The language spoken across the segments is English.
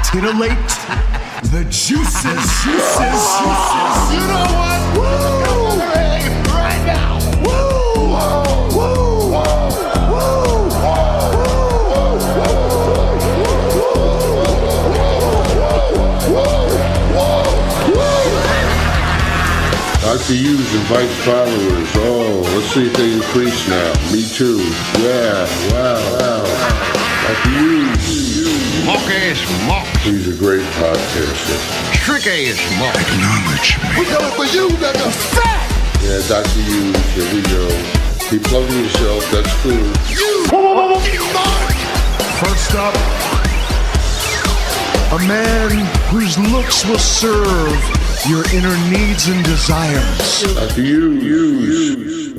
titillate the juices. You know what? Woo! Right now. Woo! Woo! Dr. Hughes invites followers. Oh, let's see if they increase now. Me too. Yeah, wow. Dr. Hughes. Mock-ass mock. He's a great podcaster. Trick-ass mock. Acknowledge me. We coming for you, nigga. Fat! Yeah, Dr. Hughes, here we go. Keep plugging yourself, that's cool. First up, a man whose looks will serve your inner needs and desires. Dr. Hughes.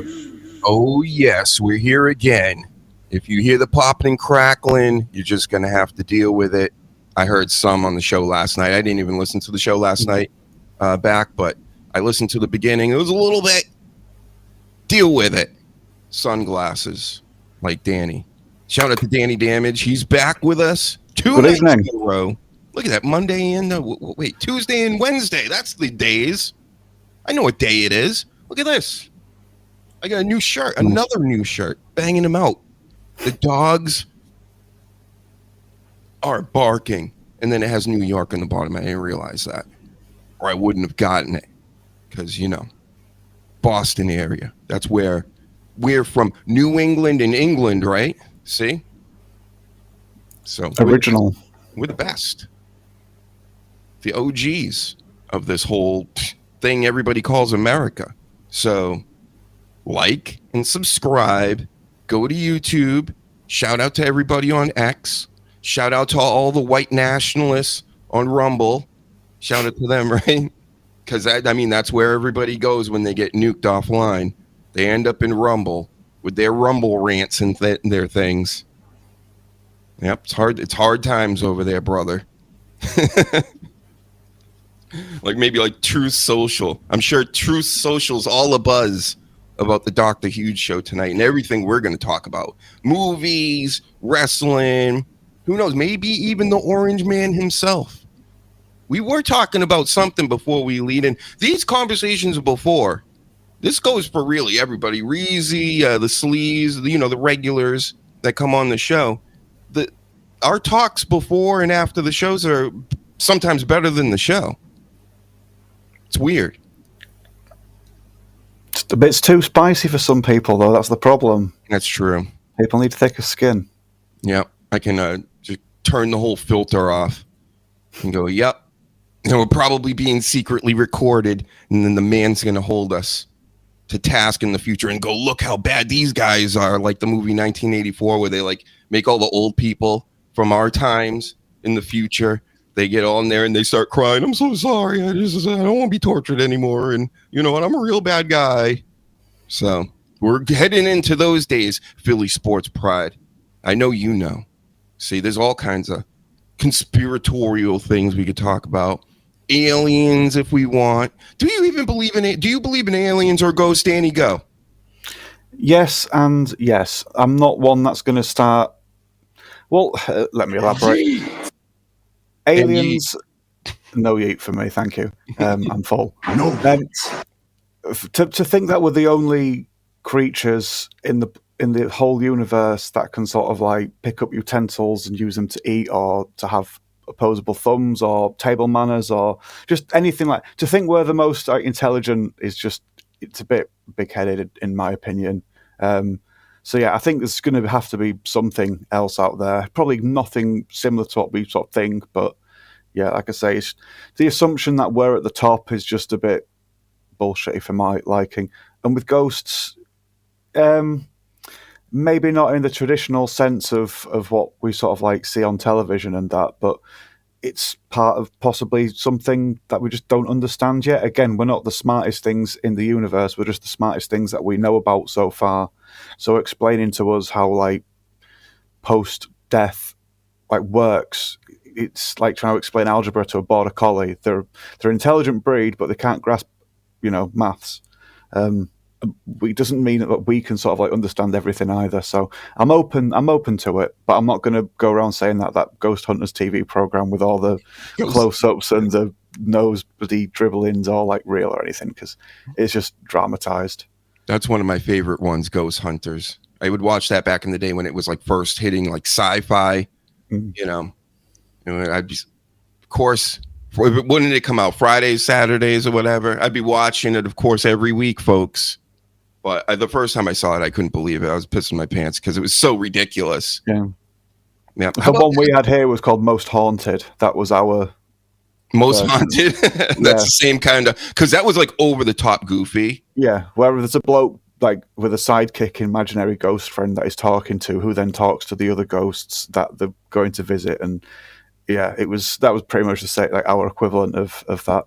Oh, yes, we're here again. If you hear the popping and crackling, you're just going to have to deal with it. I heard some on the show last night. I didn't even listen to the show last night back, but I listened to the beginning. It was a little bit. Deal with it. Sunglasses, like Danny. Shout out to Danny Damage. He's back with us. 2 nights in a row. Look at that. Monday and Tuesday and Wednesday. That's the days. I know what day it is. Look at this. I got a new shirt. Another new shirt. Banging them out. The dogs are barking. And then it has New York on the bottom. I didn't realize that. Or I wouldn't have gotten it. Because, Boston area. That's where we're from. New England and England, right? See? So original. We're the best. The OGs of this whole thing everybody calls America. So like and subscribe. Go to YouTube. Shout out to everybody on X. Shout out to all the white nationalists on Rumble. Shout out to them, right? Because that's where everybody goes when they get nuked offline. They end up in Rumble with their Rumble rants and their things. Yep, it's hard times over there, brother. Like Truth Social. I'm sure Truth Social's all abuzz about the Dr. Hughes show tonight and everything we're going to talk about. Movies, wrestling, who knows, maybe even the Orange Man himself. We were talking about something before we lead in. These conversations before, this goes for really everybody. Reezy, the sleaze, the regulars that come on the show. Our talks before and after the shows are sometimes better than the show. It's weird. It's a bit too spicy for some people, though. That's the problem. That's true. People need thicker skin. Yeah, I can just turn the whole filter off and go, yep. And we're probably being secretly recorded, and then the man's going to hold us to task in the future and go, look how bad these guys are, like the movie 1984, where they make all the old people from our times in the future. They get on there and they start crying. I'm so sorry. I don't want to be tortured anymore. And you know what? I'm a real bad guy. So we're heading into those days. Philly sports pride. I know you know. See, there's all kinds of conspiratorial things we could talk about. Aliens, if we want. Do you even believe in it? Do you believe in aliens or ghosts, Danny? Go. Yes and yes. I'm not one that's going to start. Well, let me elaborate. Aliens, no yeet for me, thank you. I'm full. No. To think that we're the only creatures in the whole universe that can sort of pick up utensils and use them to eat or to have opposable thumbs or table manners or just anything to think we're the most intelligent is it's a bit big-headed in my opinion. So yeah, I think there's going to have to be something else out there. Probably nothing similar to what we sort of think, but yeah, like I say, the assumption that we're at the top is just a bit bullshitty for my liking. And with ghosts, maybe not in the traditional sense of what we sort of see on television and that, but it's part of possibly something that we just don't understand yet. Again, we're not the smartest things in the universe. We're just the smartest things that we know about so far. So explaining to us how post-death works, it's like trying to explain algebra to a border collie. They're an intelligent breed, but they can't grasp, maths. it doesn't mean that we can sort of like understand everything either. So I'm open to it, but I'm not going to go around saying that Ghost Hunters TV program with all the close-ups and the nose bloody dribblings are like real or anything, because it's just dramatized. That's one of my favorite ones, Ghost Hunters. I would watch that back in the day when it was like first hitting like sci-fi. You know, I'd be, of course, wouldn't it come out Fridays, Saturdays, or whatever? I'd be watching it, of course, every week, folks. But the first time I saw it, I couldn't believe it. I was pissing my pants because it was so ridiculous. Yeah. How The one we had here was called Most Haunted. That was our Most Haunted. That's the same kind of, because that was like over the top goofy. Yeah, where there's a bloke like with a sidekick imaginary ghost friend that he's talking to, who then talks to the other ghosts that they're going to visit, and yeah, that was pretty much the same, like our equivalent of that.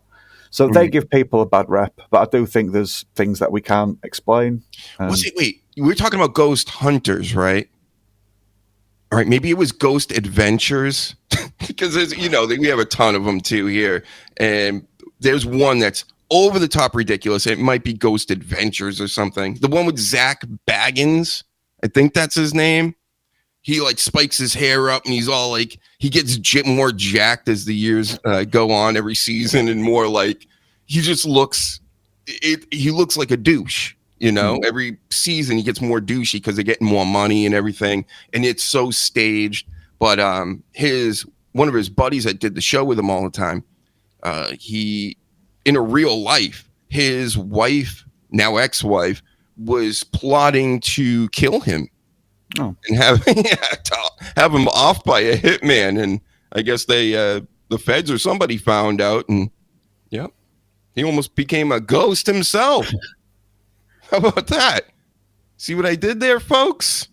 So they give people a bad rep, but I do think there's things that we can't explain. Wait, we were talking about Ghost Hunters, right? All right, maybe it was Ghost Adventures, because we have a ton of them too here, and there's one that's over the top ridiculous. It might be Ghost Adventures or something. The one with Zach Baggins, I think that's his name. He like spikes his hair up and he's all like, he gets more jacked as the years go on every season, and more like he just looks, he looks like a douche, every season he gets more douchey because they're getting more money and everything. And it's so staged. But one of his buddies that did the show with him all the time, in a real life, his wife, now ex-wife, was plotting to kill him. Oh. And have him off by a hitman, and I guess the feds or somebody found out, and he almost became a ghost himself. How about that? See what I did there, folks?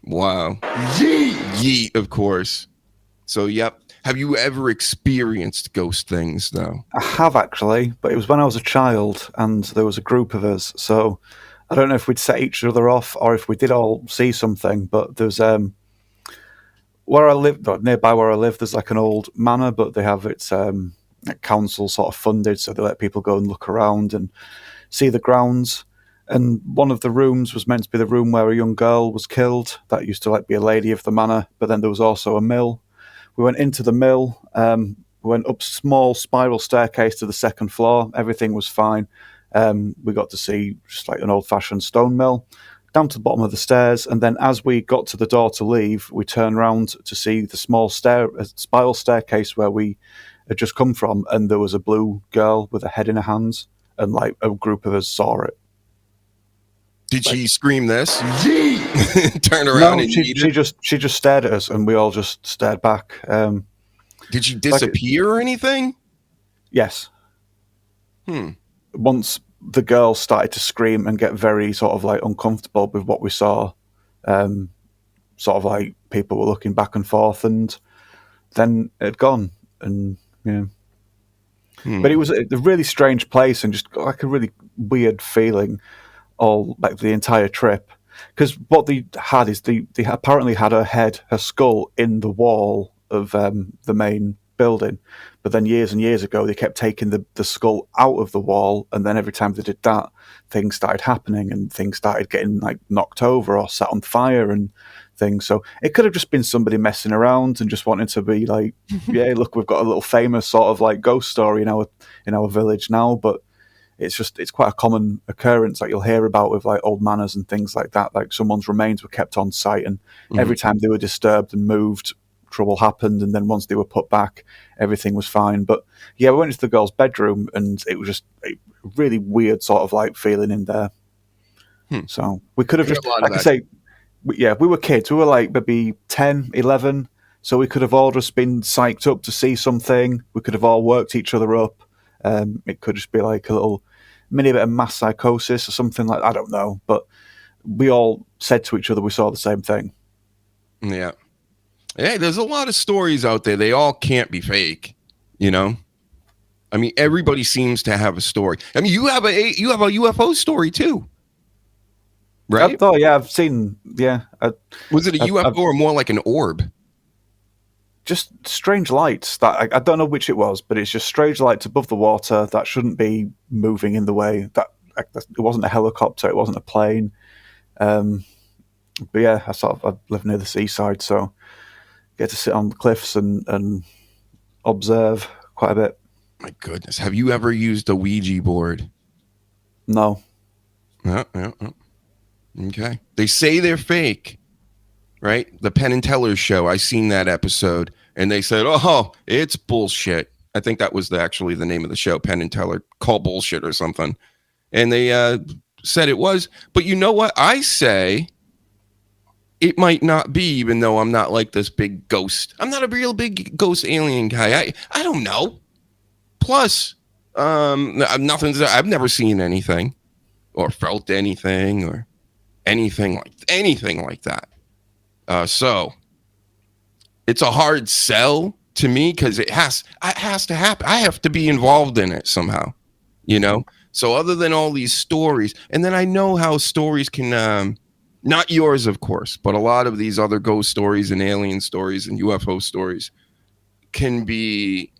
Wow. Yeet, of course. So, have you ever experienced ghost things, though? I have, actually, but it was when I was a child, and there was a group of us, so I don't know if we'd set each other off or if we did all see something, but there's where I live, nearby where I live, there's like an old manor, but they have its council sort of funded, so they let people go and look around and see the grounds. And one of the rooms was meant to be the room where a young girl was killed. That used to like be a lady of the manor, but then there was also a mill. We went into the mill, we went up small spiral staircase to the second floor. Everything was fine. We got to see just like an old-fashioned stone mill, down to the bottom of the stairs, and then as we got to the door to leave, we turned round to see the small spiral staircase where we had just come from, and there was a blue girl with a head in her hands, and like a group of us saw it. Did she scream this? Turn around and she just stared at us, and we all just stared back. Did she disappear or anything? Yes. Once the girl started to scream and get very sort of like uncomfortable with what we saw, sort of like people were looking back and forth, and then it had gone. And but it was a really strange place and just like a really weird feeling all like the entire trip. Because what they had is they apparently had her skull in the wall of the main building, but then years and years ago they kept taking the skull out of the wall, and then every time they did that, things started happening and things started getting like knocked over or set on fire and things. So it could have just been somebody messing around and just wanting to be like, yeah, look, we've got a little famous sort of like ghost story in our village now. But it's quite a common occurrence that you'll hear about with like old manors and things like that. Like someone's remains were kept on site, and every time they were disturbed and moved, trouble happened, and then once they were put back, everything was fine. But yeah, we went into the girl's bedroom, and it was just a really weird sort of like feeling in there. So we could have just, like I say, we were kids. We were like maybe 10, 11, so we could have all just been psyched up to see something. We could have all worked each other up. It could just be like a little mini bit of mass psychosis or something like that. I don't know, but we all said to each other we saw the same thing. Yeah. Hey, there's a lot of stories out there. They all can't be fake, I mean, everybody seems to have a story. I mean, you have a UFO story too, right? I've seen. Yeah. Was it a UFO or more like an orb? Just strange lights that I don't know which it was, but it's just strange lights above the water that shouldn't be moving in the way that it wasn't a helicopter, it wasn't a plane. But yeah, I live near the seaside, so get to sit on the cliffs and observe quite a bit. My goodness. Have you ever used a Ouija board? No. Yeah. Okay. They say they're fake, right? The Penn and Teller show. I seen that episode, and they said, "Oh, it's bullshit." I think that was actually the name of the show, Penn and Teller, call bullshit or something. And they said it was. But you know what? I say it might not be, even though I'm not like this big ghost. I'm not a real big ghost alien guy. I don't know. Plus, I've never seen anything or felt anything or anything like that. So it's a hard sell to me because it has to happen. I have to be involved in it somehow, you know? So other than all these stories, and then I know how stories can, not yours, of course, but a lot of these other ghost stories and alien stories and UFO stories can be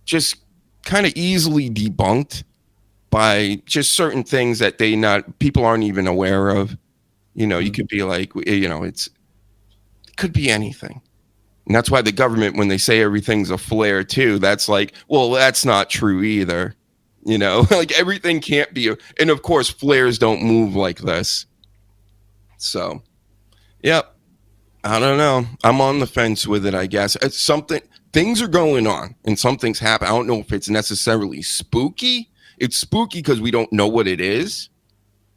just kind of easily debunked by just certain things that people aren't even aware of. You know, you could be like, you know, it could be anything. And that's why the government, when they say everything's a flare too, that's like, well, that's not true either. You know, like everything can't be. And of course, flares don't move like this. So, yep. I don't know. I'm on the fence with it, I guess. It's something, things are going on and something's happening. I don't know if it's necessarily spooky. It's spooky because we don't know what it is.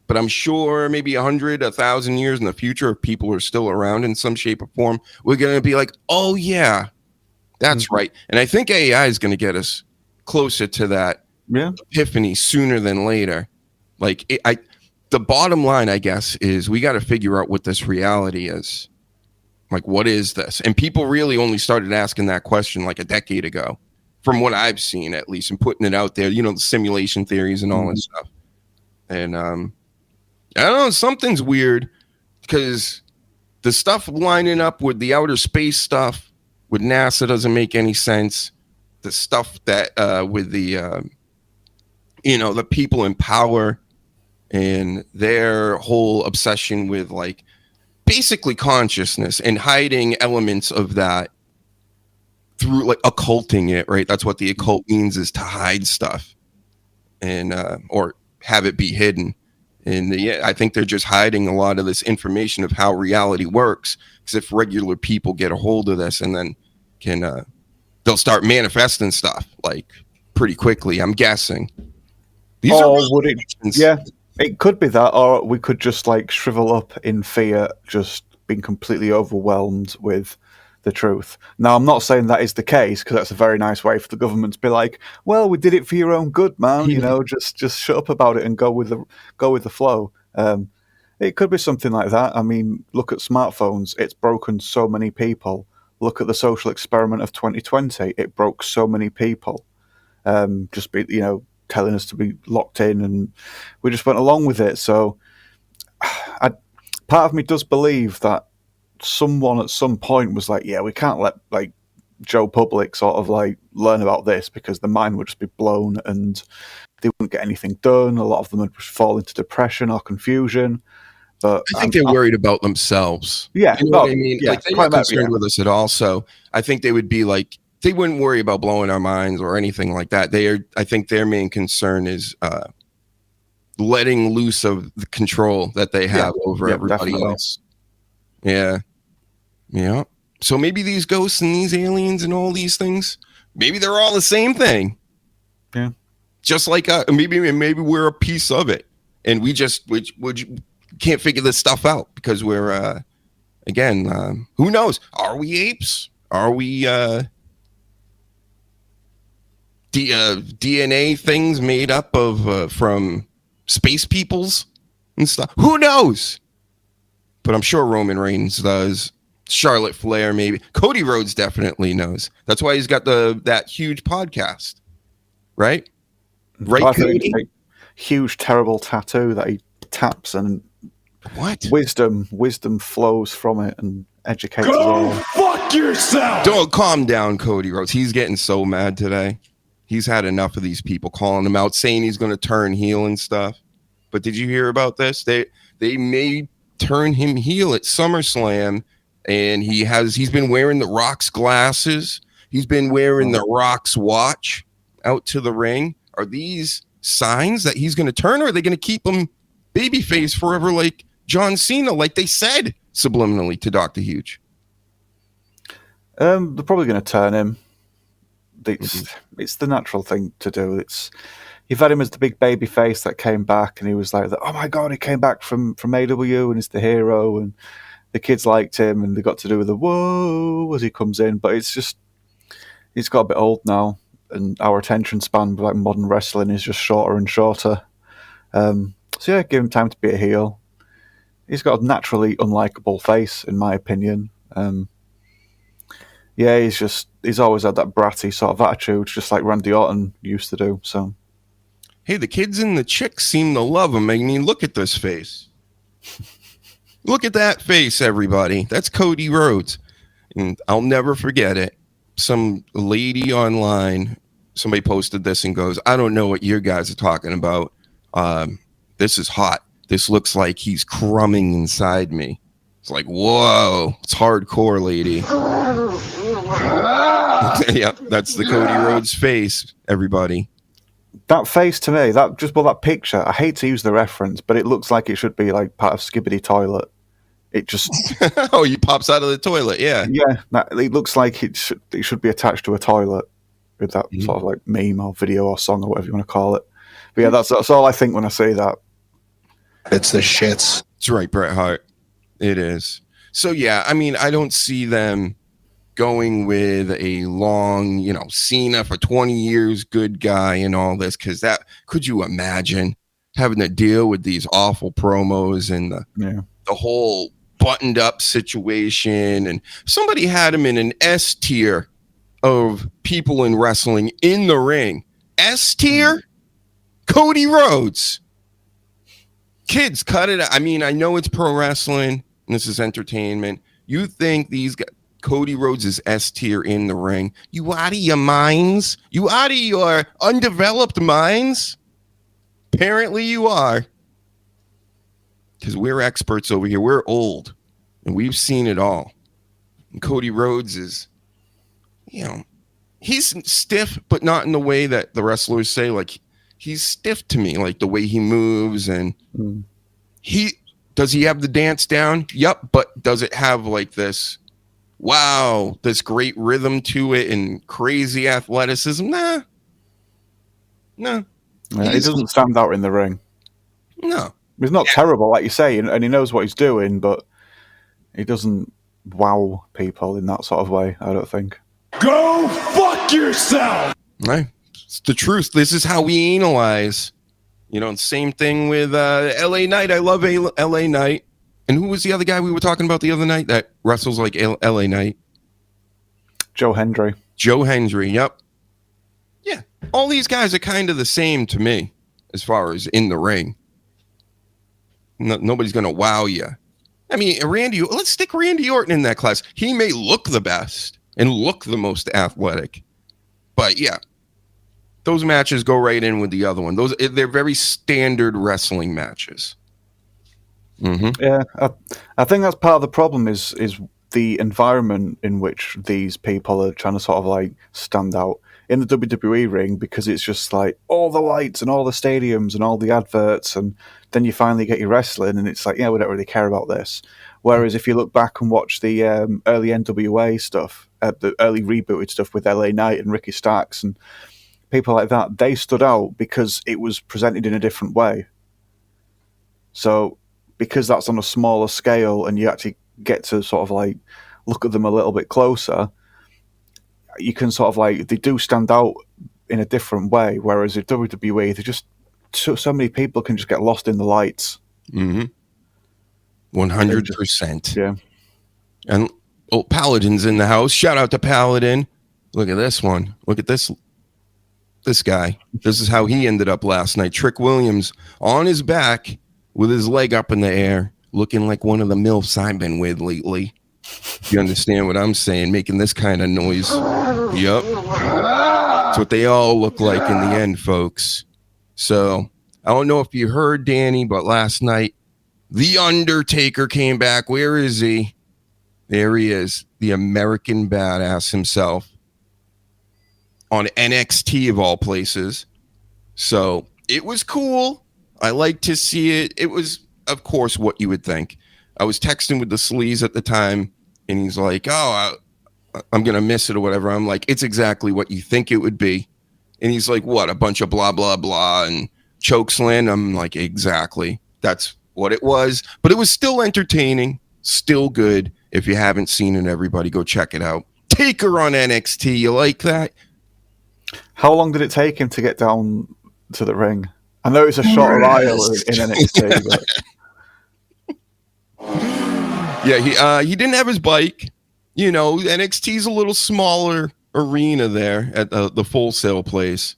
But I'm sure maybe 100, 1,000 years in the future, if people are still around in some shape or form, we're going to be like, oh, yeah, that's right. And I think AI is going to get us closer to that epiphany sooner than later. Like, the bottom line, I guess, is we got to figure out what this reality is. Like, what is this? And people really only started asking that question like a decade ago, from what I've seen, at least, and putting it out there, you know, the simulation theories and all that stuff. And, I don't know, something's weird because the stuff lining up with the outer space stuff with NASA doesn't make any sense. The stuff that with the, you know, the people in power and their whole obsession with like basically consciousness and hiding elements of that through like occulting it, right? That's what the occult means, is to hide stuff and or have it be hidden. And I think they're just hiding a lot of this information of how reality works. Because if regular people get a hold of this and then they'll start manifesting stuff like pretty quickly, I'm guessing. Yeah, it could be that, or we could just like shrivel up in fear, just being completely overwhelmed with the truth. Now, I'm not saying that is the case, because that's a very nice way for the government to be like, well, we did it for your own good, man. You know, just shut up about it and go with the flow. It could be something like that. I mean, look at smartphones. It's broken so many people. Look at the social experiment of 2020. It broke so many people. Just be, you know, telling us to be locked in, and we just went along with it. So part of me does believe that someone at some point was like, yeah, we can't let like Joe Public sort of like learn about this, because the mind would just be blown and they wouldn't get anything done. A lot of them would fall into depression or confusion. But I think they're worried about themselves. Yeah, you know what I mean? Yeah, like they're not concerned with us at all. So I think they would be like, they wouldn't worry about blowing our minds or anything like that. I think their main concern is letting loose of the control that they have over everybody else. Yeah. Yeah. So maybe these ghosts and these aliens and all these things, maybe they're all the same thing. Yeah. Just like maybe we're a piece of it, and we can't figure this stuff out because we're again, who knows? Are we apes? Are we DNA things made up of from space peoples and stuff? Who knows? But I'm sure Roman Reigns does. Charlotte Flair, maybe. Cody Rhodes definitely knows. That's why he's got that huge podcast, right? Right, Cody? Huge, terrible tattoo that he taps, and what wisdom flows from it and educates us all. Fuck yourself. Don't calm down, Cody Rhodes. He's getting so mad today. He's had enough of these people calling him out, saying he's going to turn heel and stuff. But did you hear about this? They may turn him heel at SummerSlam, and he's been wearing the Rock's glasses. He's been wearing the Rock's watch out to the ring. Are these signs that he's going to turn, or are they going to keep him babyface forever like John Cena, like they said subliminally to Dr. Huge? They're probably going to turn him. It's the natural thing to do. You've had him as the big baby face that came back, and he was like, oh my God, he came back from AW and he's the hero, and the kids liked him, and they got to do the whoa as he comes in. But it's just, he's got a bit old now, and our attention span with like modern wrestling is just shorter and shorter. So yeah, give him time to be a heel. He's got a naturally unlikable face, in my opinion. Yeah, he's always had that bratty sort of attitude, just like Randy Orton used to do. So, hey, the kids and the chicks seem to love him. I mean, look at this face. Look at that face, everybody. That's Cody Rhodes. And I'll never forget it. Some lady online, somebody posted this and goes, I don't know what you guys are talking about. This is hot. This looks like he's crumbing inside me. It's like, whoa, it's hardcore, lady. Yeah, that's the Cody Rhodes face, everybody. That face to me, that picture, I hate to use the reference, but it looks like it should be like part of Skibbity Toilet. It just... Oh, he pops out of the toilet, yeah. Yeah, it looks like it should be attached to a toilet with that sort of like meme or video or song or whatever you want to call it. But yeah, that's all I think when I say that. It's the shits. That's right, Bret Hart. It is. So yeah, I mean, I don't see them going with a long, Cena for 20 years, good guy and all this, because that, could you imagine having to deal with these awful promos and the whole buttoned up situation? And somebody had him in an S tier of people in wrestling in the ring. S tier? Cody Rhodes. Kids, cut it. I mean, I know it's pro wrestling and this is entertainment. You think these guys, Cody Rhodes is S tier in the ring? You out of your minds? You out of your undeveloped minds? Apparently you are. Because we're experts over here. We're old. And we've seen it all. And Cody Rhodes is, he's stiff, but not in the way that the wrestlers say. Like, he's stiff to me, like the way he moves. And does he have the dance down? Yep. But does it have like this, wow, this great rhythm to it and crazy athleticism? Nah. No. Yeah, he doesn't stand out in the ring. No. He's not terrible, like you say, and he knows what he's doing, but he doesn't wow people in that sort of way, I don't think. Go fuck yourself! Right. It's the truth. This is how we analyze. Same thing with LA Knight. I love LA Knight. And who was the other guy we were talking about the other night that wrestles like LA Knight? Joe Hendry. Joe Hendry, yep. Yeah. All these guys are kind of the same to me as far as in the ring. Nobody's going to wow you. I mean, let's stick Randy Orton in that class. He may look the best and look the most athletic. But yeah, those matches go right in with the other one. They're very standard wrestling matches. Mm-hmm. Yeah, I think that's part of the problem is the environment in which these people are trying to sort of like stand out in the WWE ring, because it's just like all the lights and all the stadiums and all the adverts, and then you finally get your wrestling and it's like, yeah, we don't really care about this. Whereas if you look back and watch the early NWA stuff, the early rebooted stuff with LA Knight and Ricky Starks and people like that, they stood out because it was presented in a different way. So because that's on a smaller scale and you actually get to sort of like look at them a little bit closer, you can sort of like, they do stand out in a different way. Whereas with WWE, they just, so many people can just get lost in the lights. 100%. Yeah. And Paladin's in the house. Shout out to Paladin. Look at this one. Look at this guy. This is how he ended up last night. Trick Williams on his back with his leg up in the air, looking like one of the MILFs I've been with lately. You understand what I'm saying? Making this kind of noise. Yep. That's what they all look like in the end, folks. So I don't know if you heard, Danny, but last night The Undertaker came back. Where is he? There he is, the American Badass himself, on NXT of all places. So it was cool. I like to see it. It was, of course, what you would think. I was texting with the sleaze at the time, and he's like, "Oh, I'm gonna miss it or whatever." I'm like, "It's exactly what you think it would be." And he's like, "What? A bunch of blah blah blah and chokeslam?" I'm like, "Exactly. That's what it was." But it was still entertaining, still good. If you haven't seen it, everybody go check it out. Taker on NXT. You like that? How long did it take him to get down to the ring? I know it's a shorter aisle in NXT, but yeah, he didn't have his bike. You know, NXT's a little smaller arena there at the Full Sail place,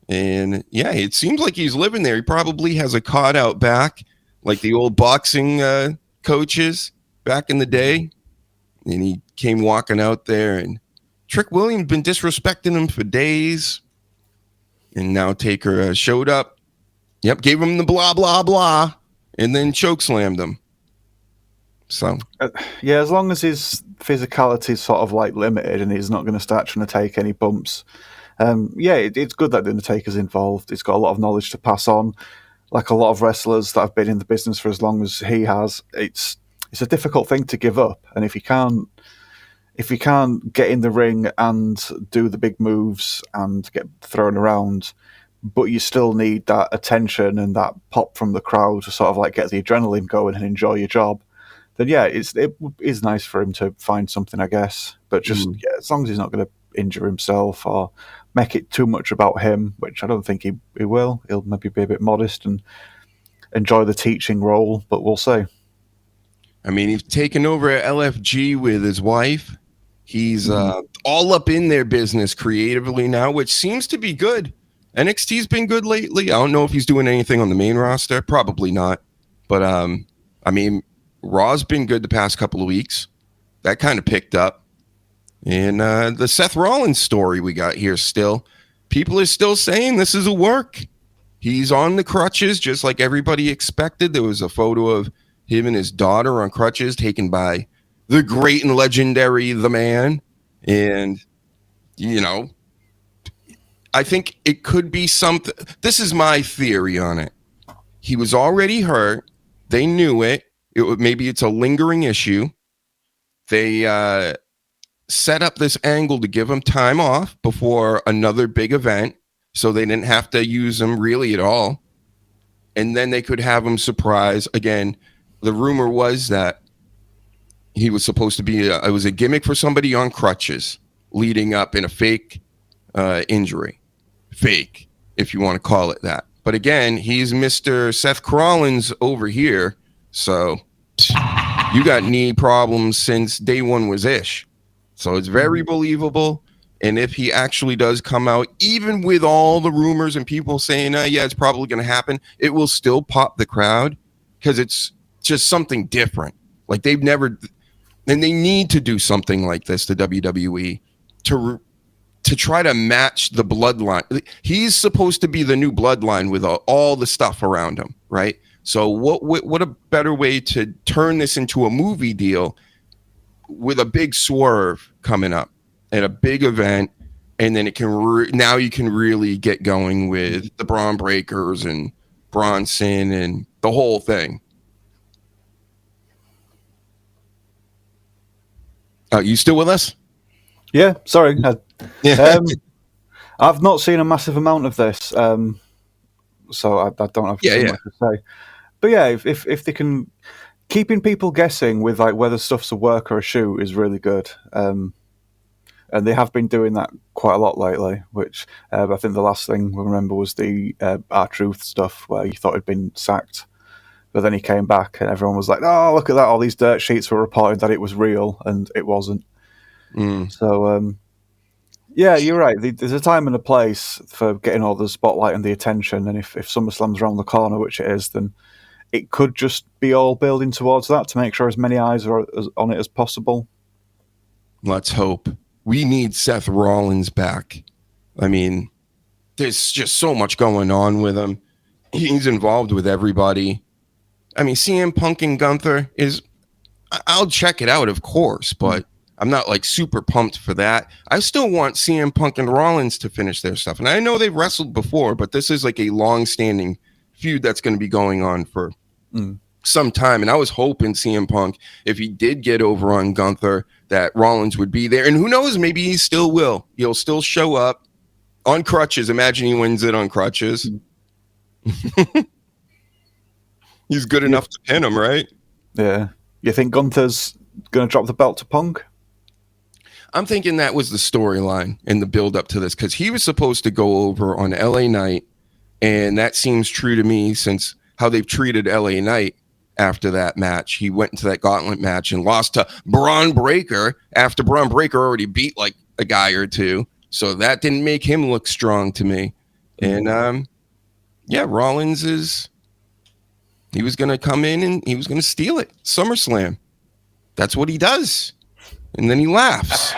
and yeah, it seems like he's living there. He probably has a cot out back, like the old boxing coaches back in the day. And he came walking out there, and Trick Williams been disrespecting him for days, and now Taker showed up. Yep, gave him the blah, blah, blah, and then chokeslammed him. So. Yeah, as long as his physicality is sort of like limited and he's not going to start trying to take any bumps. It's good that the Undertaker's involved. He's got a lot of knowledge to pass on. Like a lot of wrestlers that have been in the business for as long as he has, it's a difficult thing to give up. And if you can't get in the ring and do the big moves and get thrown around, but you still need that attention and that pop from the crowd to sort of like get the adrenaline going and enjoy your job, then yeah, it is nice for him to find something, I guess. But just as long as he's not going to injure himself or make it too much about him, which I don't think he will. He'll maybe be a bit modest and enjoy the teaching role, but we'll see. I mean, he's taken over at LFG with his wife. He's all up in their business creatively now, which seems to be good. NXT's been good lately. I don't know if he's doing anything on the main roster. Probably not. But, I mean, Raw's been good the past couple of weeks. That kind of picked up. And the Seth Rollins story we got here still. People are still saying this is a work. He's on the crutches just like everybody expected. There was a photo of him and his daughter on crutches taken by the great and legendary The Man. And, you know, I think it could be something. This is my theory on it. He was already hurt. They knew it. Maybe it's a lingering issue. They set up this angle to give him time off before another big event, so they didn't have to use him really at all. And then they could have him surprise. Again, the rumor was that he was supposed to be, it was a gimmick for somebody on crutches leading up in a fake injury. Fake, if you want to call it that. But again, he's Mr. Seth Rollins over here. So you got knee problems since day one was ish. So it's very believable. And if he actually does come out, even with all the rumors and people saying, yeah, it's probably going to happen, it will still pop the crowd because it's just something different. Like they've never, and they need to do something like this, the WWE, to try to match the bloodline. He's supposed to be the new bloodline with all the stuff around him, right? So what a better way to turn this into a movie deal with a big swerve coming up and a big event, and then it can now you can really get going with the Braun Breakers and Bronson and the whole thing. You still with us? Yeah, sorry. I've not seen a massive amount of this, so I don't have too much to say. But yeah, if they can, keeping people guessing with like whether stuff's a work or a shoot is really good. And they have been doing that quite a lot lately, which I think the last thing we remember was the R-Truth stuff where you thought he'd been sacked. But then he came back and everyone was like, oh, look at that. All these dirt sheets were reporting that it was real and it wasn't. So, yeah, you're right. There's a time and a place for getting all the spotlight and the attention. And if SummerSlam's around the corner, which it is, then it could just be all building towards that to make sure as many eyes are on it as possible. Let's hope. We need Seth Rollins back. I mean, there's just so much going on with him. He's involved with everybody. I mean, CM Punk and Gunther I'll check it out, of course, but I'm not like super pumped for that. I still want CM Punk and Rollins to finish their stuff. And I know they've wrestled before, but this is like a long-standing feud that's going to be going on for some time. And I was hoping CM Punk, if he did get over on Gunther, that Rollins would be there. And who knows, maybe he still will. He'll still show up on crutches. Imagine he wins it on crutches. He's good enough to pin him, right? Yeah. You think Gunther's going to drop the belt to Punk? I'm thinking that was the storyline in the build up to this, because he was supposed to go over on LA Knight, and that seems true to me since how they've treated LA Knight after that match. He went into that gauntlet match and lost to Braun Breaker after Braun Breaker already beat like a guy or two. So that didn't make him look strong to me. And Rollins he was going to come in and he was going to steal it. SummerSlam. That's what he does. And then he laughs.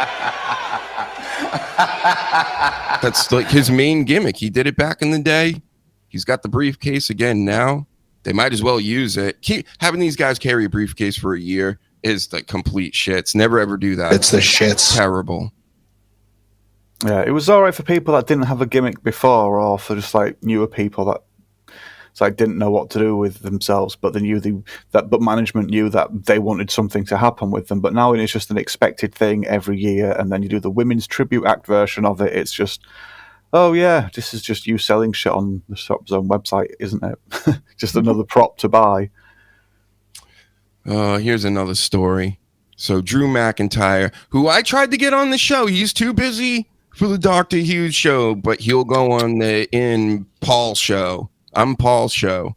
That's like his main gimmick. He did it back in the day. He's got the briefcase again now. They might as well use it. Keep having these guys carry a briefcase for a year is the complete shits. Never ever do that. It's the shits. Terrible. Yeah, it was all right for people that didn't have a gimmick before, or for just like newer people that didn't know what to do with themselves, but they knew but management knew that they wanted something to happen with them. But now it's just an expected thing every year, and then you do the women's tribute act version of it. It's just, oh yeah, this is just you selling shit on the Shop Zone website, isn't it? Just another prop to buy. Here's another story. So Drew McIntyre, who I tried to get on the show, he's too busy for the Dr. Hughes show, but he'll go on in Paul's show. I'm Paul's show.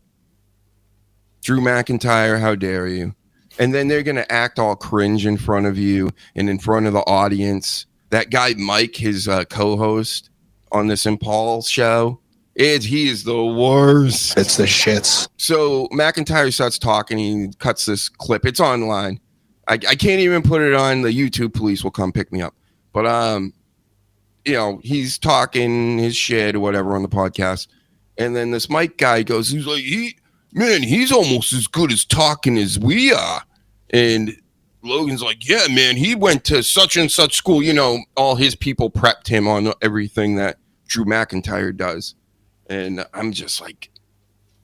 Drew McIntyre, how dare you? And then they're going to act all cringe in front of you and in front of the audience. That guy, Mike, his co-host on this in Paul's show, he is the worst. It's the shits. So McIntyre starts talking. He cuts this clip. It's online. I can't even put it on. The YouTube police will come pick me up. But, he's talking his shit or whatever on the podcast. And then this Mike guy goes, he's like, he's almost as good as talking as we are. And Logan's like, yeah, man, he went to such and such school. You know, all his people prepped him on everything that Drew McIntyre does. And I'm just like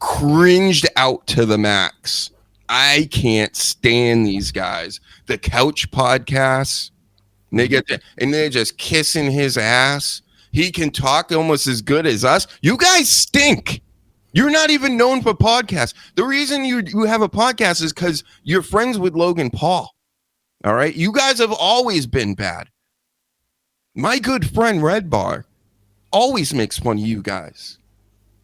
cringed out to the max. I can't stand these guys. The couch podcasts, and they're just kissing his ass. He can talk almost as good as us. You guys stink. You're not even known for podcasts. The reason you have a podcast is because you're friends with Logan Paul. All right? You guys have always been bad. My good friend Red Bar always makes fun of you guys.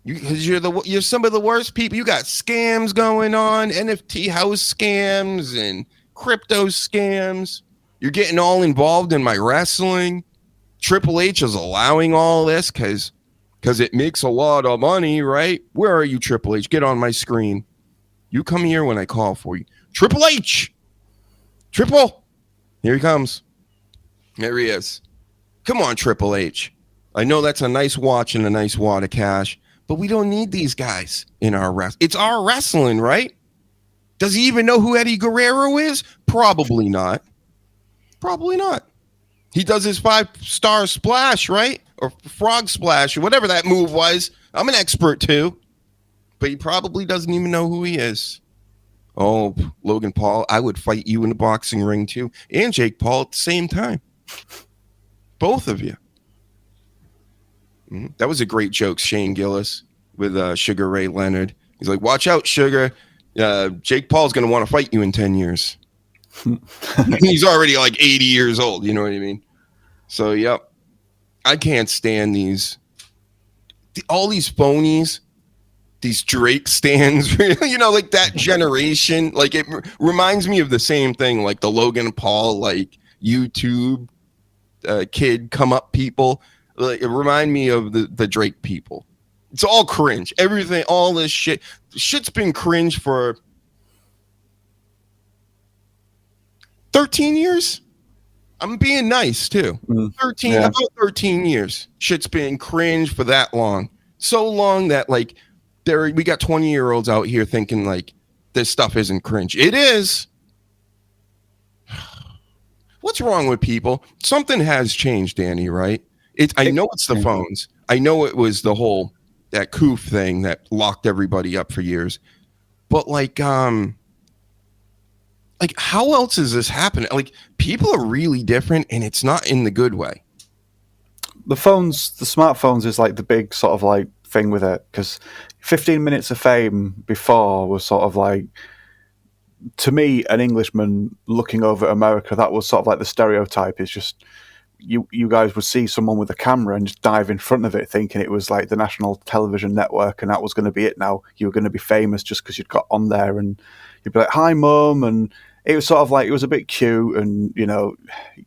Because you're some of the worst people. You got scams going on, NFT house scams and crypto scams. You're getting all involved in my wrestling. Triple H is allowing all this because it makes a lot of money, right? Where are you, Triple H? Get on my screen. You come here when I call for you. Triple H! Triple! Here he comes. There he is. Come on, Triple H. I know that's a nice watch and a nice wad of cash, but we don't need these guys in our wrestling. It's our wrestling, right? Does he even know who Eddie Guerrero is? Probably not. Probably not. He does his 5-star splash, right? Or frog splash, or whatever that move was. I'm an expert too. But he probably doesn't even know who he is. Oh, Logan Paul, I would fight you in a boxing ring too. And Jake Paul at the same time. Both of you. That was a great joke, Shane Gillis, with Sugar Ray Leonard. He's like, watch out, Sugar. Jake Paul's going to want to fight you in 10 years. He's already like 80 years old. You know what I mean? So, yep. I can't stand all these phonies, these Drake stands, like that generation. Like it reminds me of the same thing, like the Logan Paul, like YouTube kid come up people. Like, it remind me of the Drake people. It's all cringe. Everything, all this shit. Shit's been cringe for 13 years. I'm being nice too. 13, Yeah. about 13 years. Shit's been cringe for that long. So long that like we got 20-year-olds out here thinking like this stuff isn't cringe. It is. What's wrong with people? Something has changed, Danny, right? I know it's the phones. I know it was the whole that coof thing that locked everybody up for years. But like how else is this happening? Like people are really different and it's not in the good way. The smartphones is like the big sort of like thing with it, because 15 minutes of fame before was sort of like, to me, an Englishman looking over at America, that was sort of like the stereotype. Is just you guys would see someone with a camera and just dive in front of it thinking it was like the national television network and that was going to be it. Now you were going to be famous just because you'd got on there, and you'd be like, hi mum, and it was sort of like, it was a bit cute, and you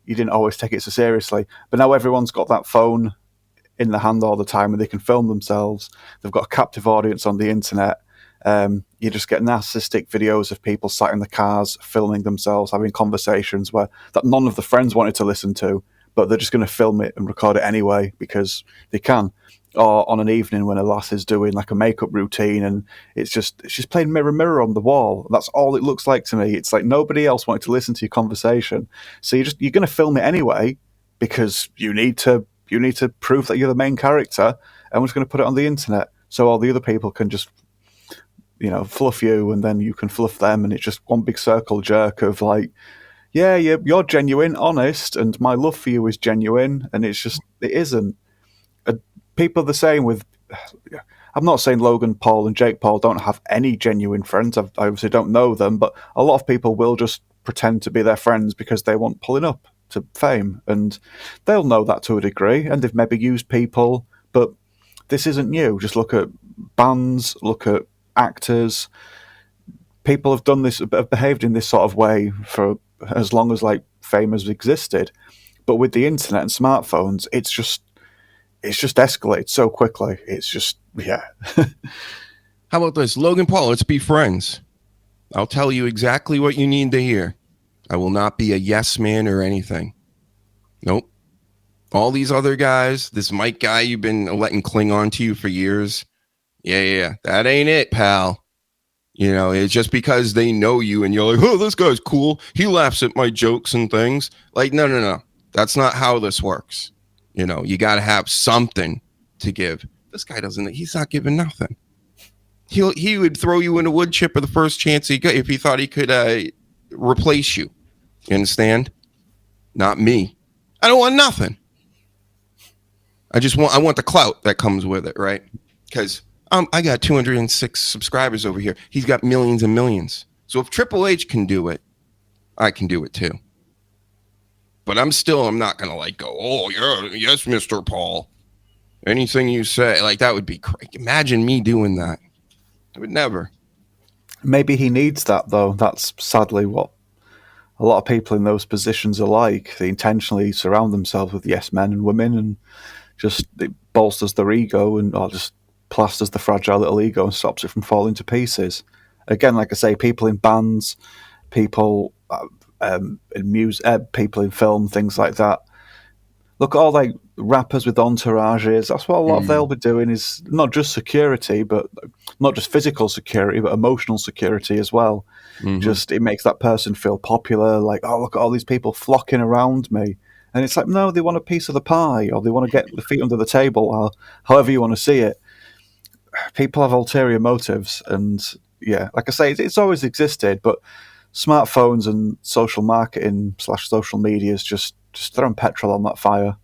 didn't always take it so seriously. But now everyone's got that phone in the hand all the time and they can film themselves. They've got a captive audience on the internet. You just get narcissistic videos of people sat in the cars filming themselves having conversations that none of the friends wanted to listen to, but they're just going to film it and record it anyway because they can. Or on an evening when a lass is doing like a makeup routine and she's playing mirror on the wall. That's all it looks like to me. It's like nobody else wanted to listen to your conversation, so you're going to film it anyway because you need to prove that you're the main character, and we're just going to put it on the internet so all the other people can just fluff you, and then you can fluff them, and it's just one big circle jerk of like, yeah, you're genuine, honest, and my love for you is genuine, and it isn't. People are the same with. I'm not saying Logan Paul and Jake Paul don't have any genuine friends. I obviously don't know them, but a lot of people will just pretend to be their friends because they want pulling up to fame, and they'll know that to a degree, and they've maybe used people, but this isn't new. Just look at bands, look at actors. People have done this, have behaved in this sort of way for as long as like fame has existed, but with the internet and smartphones, it's just escalates so quickly. It's just, yeah. How about this? Logan Paul, let's be friends. I'll tell you exactly what you need to hear. I will not be a yes man or anything. Nope. All these other guys, this Mike guy you've been letting cling on to you for years. Yeah. That ain't it, pal. It's just because they know you and you're like, oh, this guy's cool. He laughs at my jokes and things. Like, no. That's not how this works. You got to have something to give. This guy he's not giving nothing. He would throw you in a wood chipper the first chance he got if he thought he could replace you. You understand? Not me. I don't want nothing. I want the clout that comes with it, right? Because I got 206 subscribers over here. He's got millions and millions. So if Triple H can do it, I can do it too. But I'm not going to like go, oh, yeah, yes, Mr. Paul. Anything you say, like that would be crazy. Imagine me doing that. I would never. Maybe he needs that, though. That's sadly what a lot of people in those positions are like. They intentionally surround themselves with yes men and women, and just it bolsters their ego or just plasters the fragile little ego and stops it from falling to pieces. Again, like I say, people in bands, people in music, people in film, things like that. Look at all like rappers with entourages. That's what a lot of they'll be doing, is not just security, but not just physical security, but emotional security as well. Mm-hmm. Just it makes that person feel popular. Like, oh, look at all these people flocking around me. And it's like, no, they want a piece of the pie, or they want to get the feet under the table, or however you want to see it. People have ulterior motives, and yeah, like I say, it's always existed, but smartphones and social marketing / social media is just throwing petrol on that fire.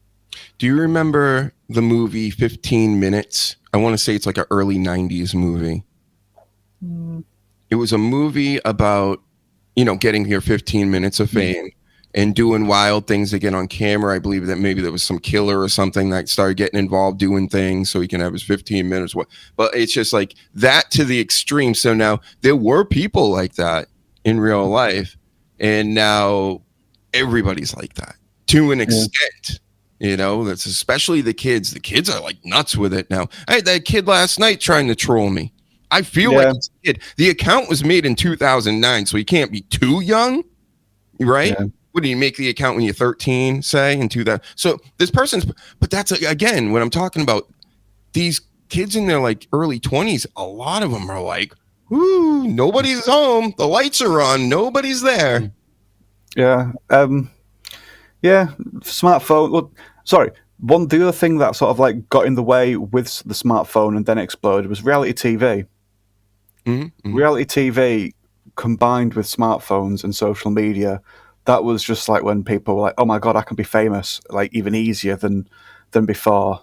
Do you remember the movie 15 Minutes? I want to say it's like an early 90s movie. It was a movie about, getting your 15 minutes of fame and doing wild things to get on camera. I believe that maybe there was some killer or something that started getting involved doing things so he can have his 15 minutes. But it's just like that to the extreme. So now there were people like that in real life, and now everybody's like that to an extent. That's especially the kids. The kids are like nuts with it now. I had that kid last night trying to troll me. I feel like it's a kid. The account was made in 2009, so he can't be too young, right? Yeah. What do you make the account when you're 13, say, into that? So this person's, but that's again what I'm talking about. These kids in their like early 20s, a lot of them are like, "Ooh, nobody's home. The lights are on. Nobody's there." Yeah. Yeah. Smartphone. Well, sorry. The other thing that sort of like got in the way with the smartphone and then exploded was reality TV. Mm-hmm. Reality TV combined with smartphones and social media, that was just like when people were like, "Oh my god, I can be famous!" Like even easier than before.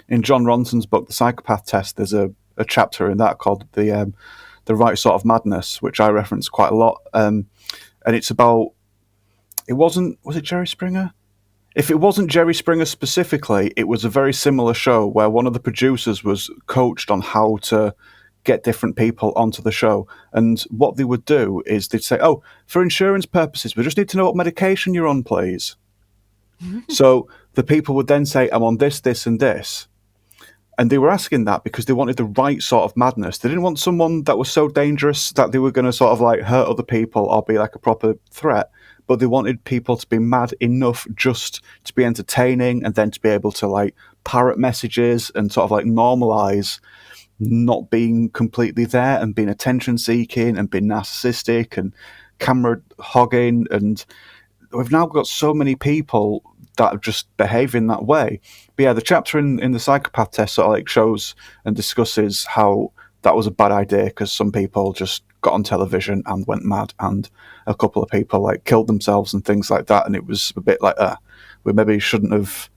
In John Ronson's book, The Psychopath Test, there's a chapter in that called the Right Sort of Madness, which I reference quite a lot, and it's about. Was it Jerry Springer? If it wasn't Jerry Springer specifically, it was a very similar show where one of the producers was coached on how to get different people onto the show. And what they would do is they'd say, "Oh, for insurance purposes, we just need to know what medication you're on, please." So the people would then say, "I'm on this, this, and this." And they were asking that because they wanted the right sort of madness. They didn't want someone that was so dangerous that they were going to sort of like hurt other people or be like a proper threat. But they wanted people to be mad enough just to be entertaining and then to be able to like parrot messages and sort of like normalize not being completely there and being attention seeking and being narcissistic and camera hogging. And we've now got so many people that just behave in that way. But yeah, the chapter in the Psychopath Test sort of like shows and discusses how that was a bad idea because some people just got on television and went mad, and a couple of people like killed themselves and things like that. And it was a bit like, we maybe shouldn't have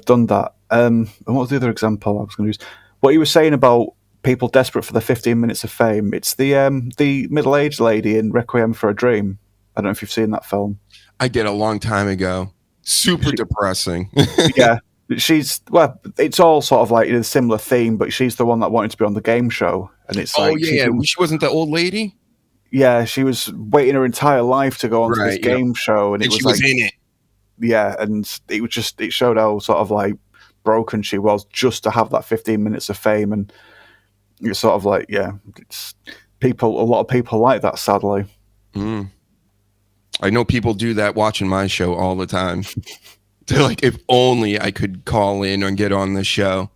done that. And what was the other example I was going to use? What you were saying about people desperate for the 15 minutes of fame. It's the middle-aged lady in Requiem for a Dream. I don't know if you've seen that film. I did a long time ago. Super depressing. Yeah. It's all sort of like a similar theme, but she's the one that wanted to be on the game show. And it's like, she wasn't the old lady? Yeah, she was waiting her entire life to go onto this game show. And she was in it. Yeah, and it showed how sort of like broken she was just to have that 15 minutes of fame. And it's sort of like, yeah, it's a lot of people like that, sadly. Mm. I know people do that watching my show all the time. They're like, if only I could call in or get on the show.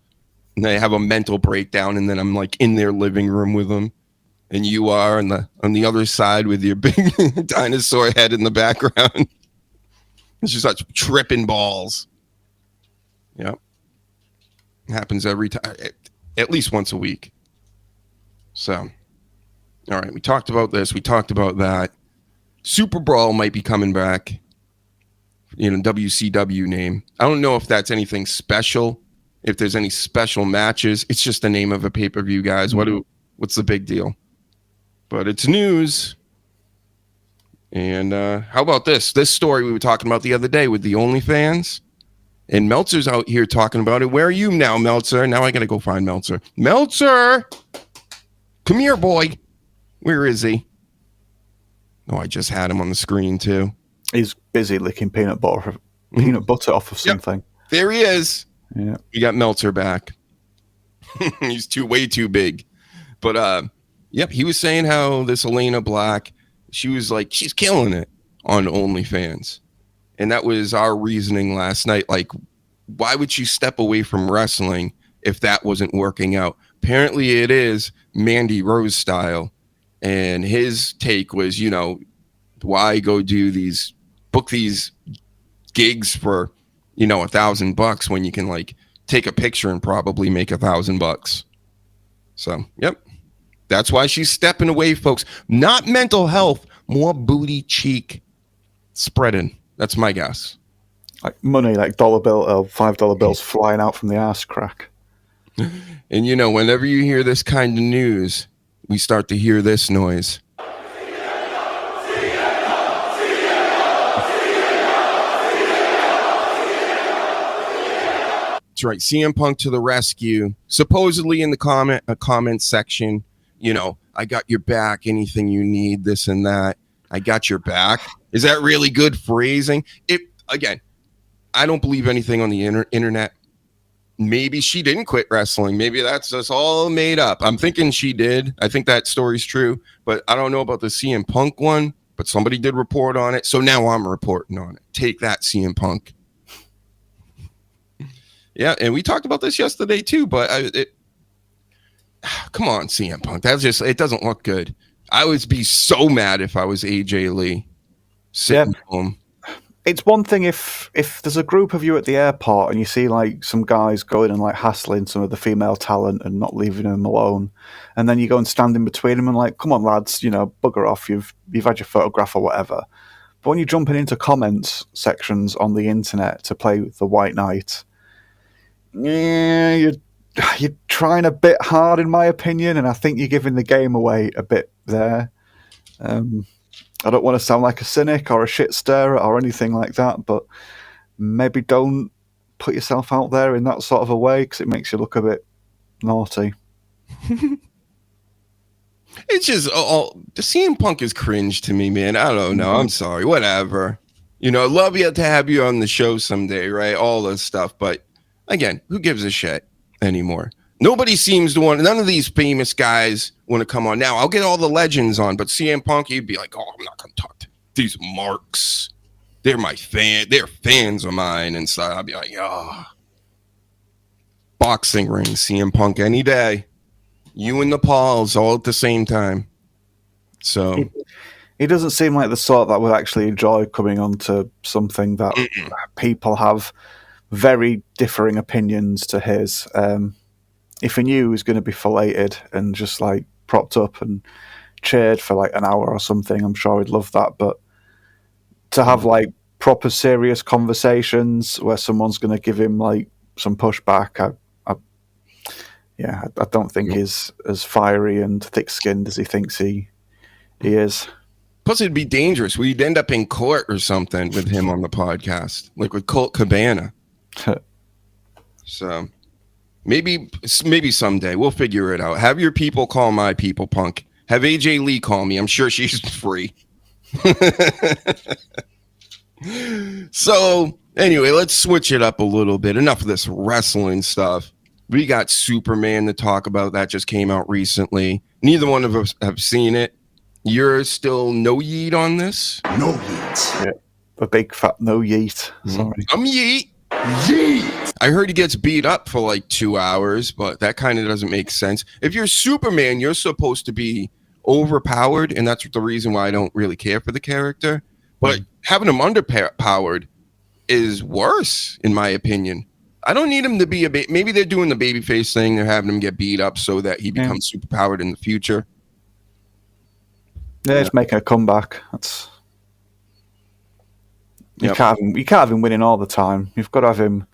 And they have a mental breakdown, and then I'm like in their living room with them. And you are on the other side with your big dinosaur head in the background. It's just like tripping balls. Yep. It happens every time, at least once a week. So, all right, we talked about this. We talked about that. Super Brawl might be coming back. WCW name. I don't know if that's anything special. If there's any special matches, it's just the name of a pay-per-view, guys. What's the big deal? But it's news. And how about this? This story we were talking about the other day with the OnlyFans. And Meltzer's out here talking about it. Where are you now, Meltzer? Now I got to go find Meltzer. Meltzer! Come here, boy. Where is he? Oh, I just had him on the screen, too. He's busy licking peanut butter off of something. Yep. There he is. Yeah. We got Meltzer back. He's way too big. But, yep, he was saying how this Elena Black, she was like, she's killing it on OnlyFans. And that was our reasoning last night. Like, why would she step away from wrestling if that wasn't working out? Apparently it is Mandy Rose style. And his take was, why go book these gigs for, $1,000 when you can like take a picture and probably make $1,000. So, yep. That's why she's stepping away, folks. Not mental health, more booty cheek spreading. That's my guess. Like money, like $5 bills flying out from the ass crack. And whenever you hear this kind of news, we start to hear this noise. That's right. CM Punk to the rescue. Supposedly in the comment section, I got your back. Anything you need, this and that. I got your back. Is that really good phrasing? Again, I don't believe anything on the internet. Maybe she didn't quit wrestling. Maybe that's just all made up. I'm thinking she did. I think that story's true, but I don't know about the CM Punk one. but somebody did report on it, so now I'm reporting on it. Take that, CM Punk. Yeah, and we talked about this yesterday too, but come on, CM Punk. It doesn't look good. I would be so mad if I was AJ Lee sitting home. It's one thing if there's a group of you at the airport and you see like some guys going and like hassling some of the female talent and not leaving them alone, and then you go and stand in between them and like, come on lads, bugger off, you've had your photograph or whatever. But when you're jumping into comments sections on the internet to play the White Knight, you're trying a bit hard in my opinion, and I think you're giving the game away a bit there. I don't want to sound like a cynic or a shit stirrer or anything like that, but maybe don't put yourself out there in that sort of a way because it makes you look a bit naughty. It's just the CM Punk is cringe to me, man. I don't know. I'm sorry. Whatever. Love you to have you on the show someday, right? All this stuff. But again, who gives a shit anymore? Nobody seems to want. None of these famous guys want to come on now. I'll get all the legends on, but CM Punk, he'd be like, "Oh, I'm not going to talk to these marks. They're my fan. They're fans of mine." And so I'd be like, "Oh, boxing ring, CM Punk any day. You and the Pauls all at the same time." So he doesn't seem like the sort that would actually enjoy coming on to something that people have very differing opinions to his. If he knew he was going to be filleted and just like propped up and cheered for like an hour or something, I'm sure he'd love that. But to have like proper serious conversations where someone's going to give him like some pushback, I don't think he's as fiery and thick-skinned as he thinks he is. Plus, it'd be dangerous. We'd end up in court or something with him on the podcast, like with Colt Cabana. So maybe someday we'll figure it out. Have your people call my people, Punk. Have AJ Lee call me. I'm sure she's free. So anyway, let's switch it up a little bit. Enough of this wrestling stuff. We got Superman to talk about. That just came out recently. Neither one of us have seen it. You're still no yeet on this? No yeet. Yeah, a big fat no yeet. Sorry. I'm yeet. Yeet. I heard he gets beat up for like 2 hours, but that kind of doesn't make sense. If you're Superman, you're supposed to be overpowered, and that's the reason why I don't really care for the character. But having him underpowered is worse, in my opinion. I don't need him to be maybe they're doing the babyface thing. They're having him get beat up so that he becomes superpowered in the future. Yeah, he's making a comeback. You can't have him winning all the time. You've got to have him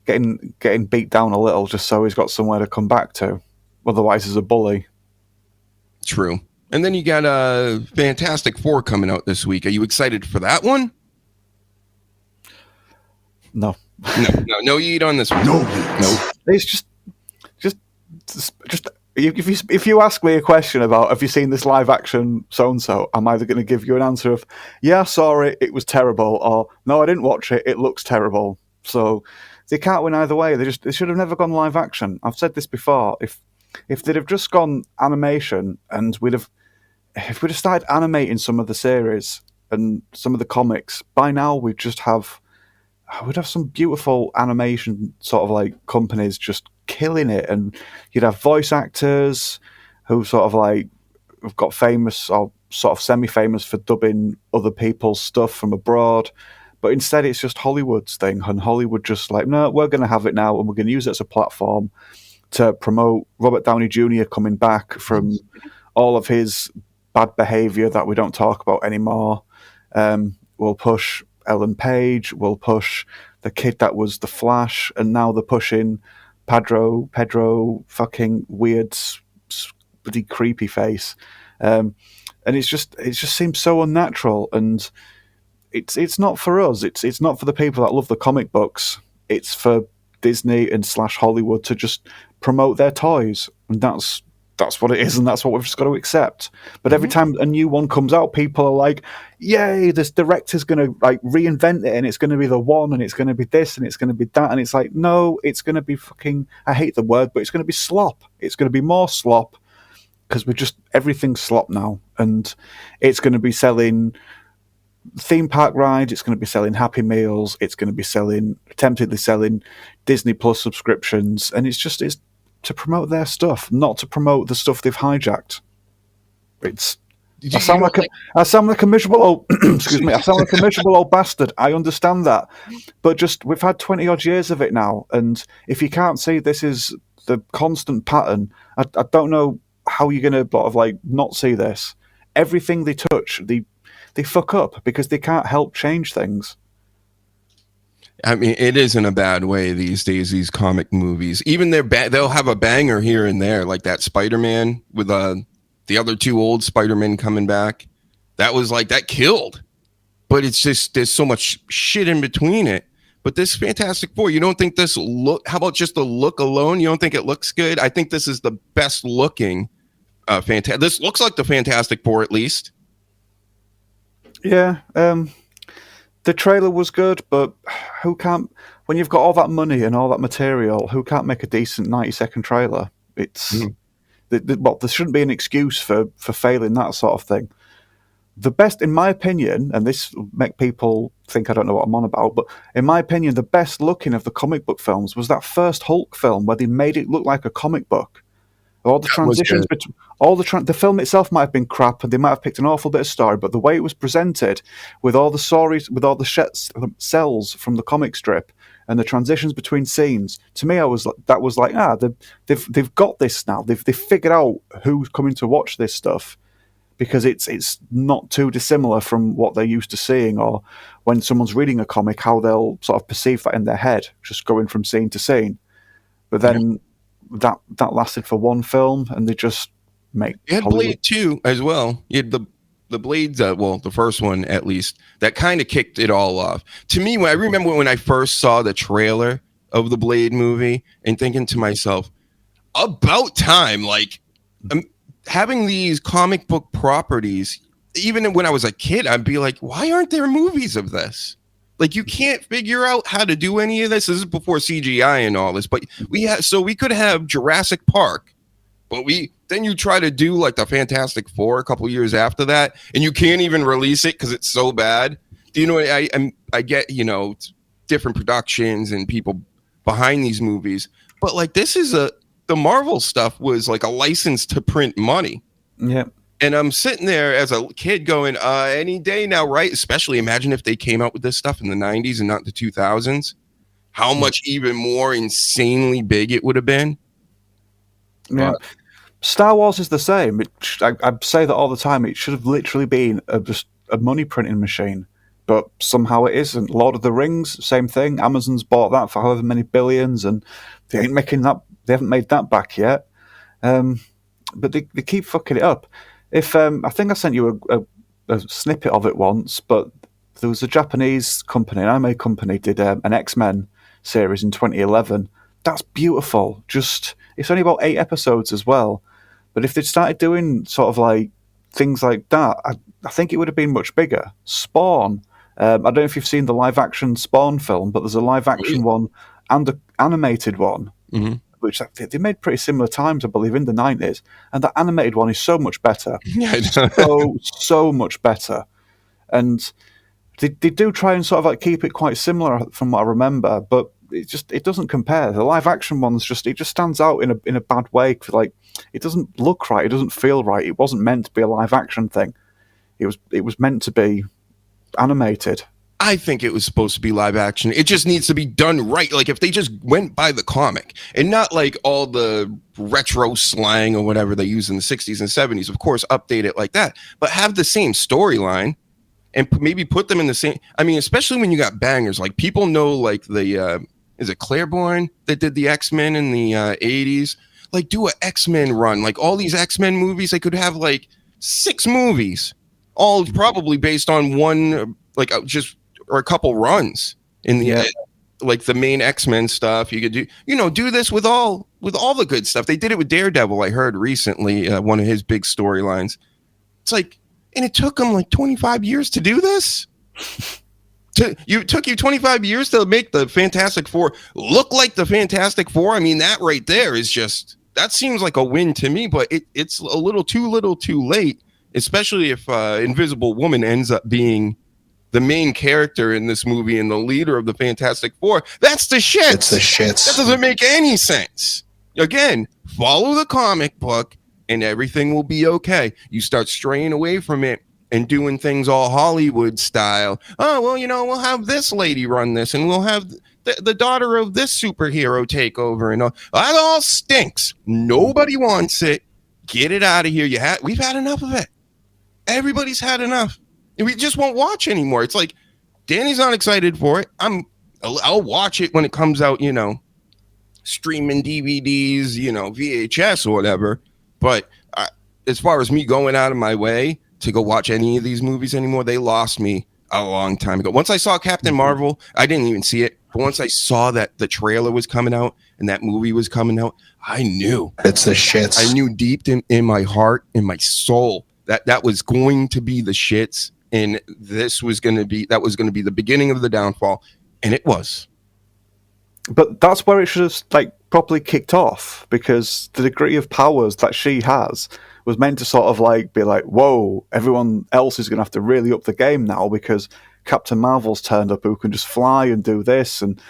getting beat down a little just so he's got somewhere to come back to. Otherwise, he's a bully. True. And then you got a Fantastic Four coming out this week. Are you excited for that one? No. No yeet on this one. No yeet. No. It's just if you ask me a question about have you seen this live action so and so, I'm either going to give you an answer of yeah, I saw it, it was terrible, or no, I didn't watch it, it looks terrible. So they can't win either way. They should have never gone live action. I've said this before. If they'd have just gone animation and if we'd have started animating some of the series and some of the comics, by now we'd have some beautiful animation sort of like companies just killing it, and you'd have voice actors who sort of like have got famous or sort of semi-famous for dubbing other people's stuff from abroad. But instead it's just Hollywood's thing, and Hollywood just like, no, we're going to have it now and we're going to use it as a platform to promote Robert Downey Jr. coming back from all of his bad behavior that we don't talk about anymore. We'll push Ellen Page, we'll push the kid that was the Flash, and now they're pushing Pedro fucking weird, bloody creepy face. And it just seems so unnatural, and it's not for us. It's not for the people that love the comic books. It's for Disney and / Hollywood to just promote their toys, and that's what it is, and that's what we've just got to accept. But every time a new one comes out, people are like, yay, this director's going to like reinvent it, and it's going to be the one, and it's going to be this, and it's going to be that. And it's like, no, it's going to be fucking, I hate the word, but it's going to be slop. It's going to be more slop. because everything's slop now, and it's going to be selling theme park rides, it's going to be selling Happy Meals, it's going to be attemptedly selling Disney Plus subscriptions, and it's to promote their stuff, not to promote the stuff they've hijacked. I sound like a miserable old excuse me. I sound like a miserable old bastard. I understand that, but we've had 20 odd years of it now, and if you can't see this is the constant pattern, I don't know how you're going to not see this. Everything they touch, they fuck up because they can't help change things. I mean, it is in a bad way these days, these comic movies. Even they'll have a banger here and there, like that Spider-Man with the other two old Spider-Men coming back. That killed. But it's just, there's so much shit in between it. But this Fantastic Four, you don't think how about just the look alone? You don't think it looks good? I think this is the best looking this looks like the Fantastic Four, at least. Yeah, the trailer was good, but when you've got all that money and all that material, who can't make a decent 90-second trailer? It's there shouldn't be an excuse for failing that sort of thing. The best, in my opinion, and this will make people think I don't know what I'm on about, but in my opinion, the best looking of the comic book films was that first Hulk film where they made it look like a comic book. All the transitions between the film itself might have been crap, and they might have picked an awful bit of story, but the way it was presented, with all the stories, with all the cells from the comic strip, and the transitions between scenes, to me, they've got this now. They've figured out who's coming to watch this stuff, because it's not too dissimilar from what they're used to seeing, or when someone's reading a comic, how they'll sort of perceive that in their head, just going from scene to scene. But then. That lasted for one film, and they just make. You had Hollywood. Blade 2 as well. You had the Blades, the first one at least, that kind of kicked it all off. To me, I remember when I first saw the trailer of the Blade movie and thinking to myself, about time, having these comic book properties. Even when I was a kid, I'd be like, why aren't there movies of this? Like, you can't figure out how to do any of this. This is before CGI and all this, but we could have Jurassic Park, but then you try to do like the Fantastic Four a couple years after that, and you can't even release it because it's so bad. Do you know? I get different productions and people behind these movies, but like this is the Marvel stuff was like a license to print money. Yeah. And I'm sitting there as a kid going, any day now, right? Especially imagine if they came out with this stuff in the 90s and not the 2000s. How much even more insanely big it would have been. Yeah. Star Wars is the same. I say that all the time. It should have literally been just a money printing machine. But somehow it isn't. Lord of the Rings, same thing. Amazon's bought that for however many billions, and they ain't making that. They haven't made that back yet. But they keep fucking it up. I think I sent you a snippet of it once, but there was a Japanese company, an anime company, did an X-Men series in 2011. That's beautiful. It's only about 8 episodes as well. But if they'd started doing sort of like things like that, I think it would have been much bigger. Spawn. I don't know if you've seen the live-action Spawn film, but there's a live-action one and an animated one. Mm-hmm. Which they made pretty similar times, I believe, in the 90s. And the animated one is so much better. Yeah, so much better. And they do try and sort of like keep it quite similar from what I remember, but it doesn't compare. The live action one's it just stands out in a bad way. Like, it doesn't look right, it doesn't feel right. It wasn't meant to be a live action thing. It was meant to be animated. I think it was supposed to be live action. It just needs to be done right. Like, if they just went by the comic and not like all the retro slang or whatever they use in the 60s and 70s, of course, update it like that, but have the same storyline and maybe put them in the same. I mean, especially when you got bangers, like people know, like is it Claiborne that did the X-Men in the 80s? Like, do an X-Men run. Like, all these X-Men movies, they could have like 6 movies, all probably based on one, like or a couple runs in the like the main X-Men stuff. You could do this with all the good stuff. They did it with Daredevil, I heard recently, one of his big storylines. It's like, and it took them like 25 years to do this. It took you 25 years to make the Fantastic Four look like the Fantastic Four. I mean, that right there is just that seems like a win to me, but it's a little too late, especially if Invisible Woman ends up being the main character in this movie and the leader of the Fantastic Four. That's the shit. It's the shits. That doesn't make any sense. Again, follow the comic book and everything will be okay. You start straying away from it and doing things all Hollywood style. Oh, well, we'll have this lady run this and we'll have the daughter of this superhero take over. And that all stinks. Nobody wants it. Get it out of here. We've had enough of it. Everybody's had enough. And we just won't watch anymore. It's like Danny's not excited for it. I'll watch it when it comes out, streaming DVDs, VHS or whatever. But as far as me going out of my way to go watch any of these movies anymore, they lost me a long time ago. Once I saw Captain Marvel, I didn't even see it. But once I saw that the trailer was coming out and that movie was coming out, I knew. It's the shits. I knew deep in my heart, in my soul, that was going to be the shits. And that was going to be the beginning of the downfall. And it was. But that's where it should have properly kicked off, because the degree of powers that she has was meant to sort of be like, whoa, everyone else is going to have to really up the game now because Captain Marvel's turned up who can just fly and do this. And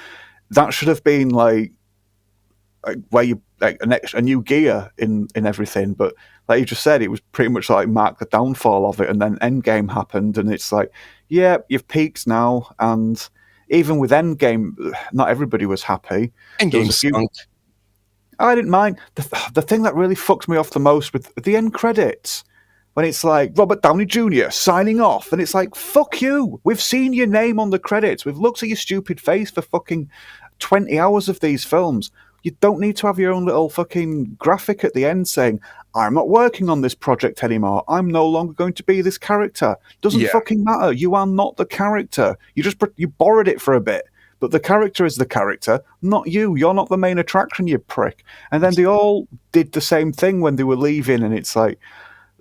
that should have been where you a new gear in everything. But like you just said, it was pretty much mark the downfall of it. And then Endgame happened and it's like, yeah, you've peaked now. And even with Endgame, not everybody was happy. Endgame stunk. I didn't mind. The thing that really fucked me off the most with the end credits, when it's like Robert Downey Jr. signing off, and it's like, fuck you. We've seen your name on the credits. We've looked at your stupid face for fucking 20 hours of these films. You don't need to have your own little fucking graphic at the end saying, I'm not working on this project anymore. I'm no longer going to be this character. Doesn't fucking matter. You are not the character. You borrowed it for a bit. But the character is the character, not you. You're not the main attraction, you prick. And then they all did the same thing when they were leaving, and it's like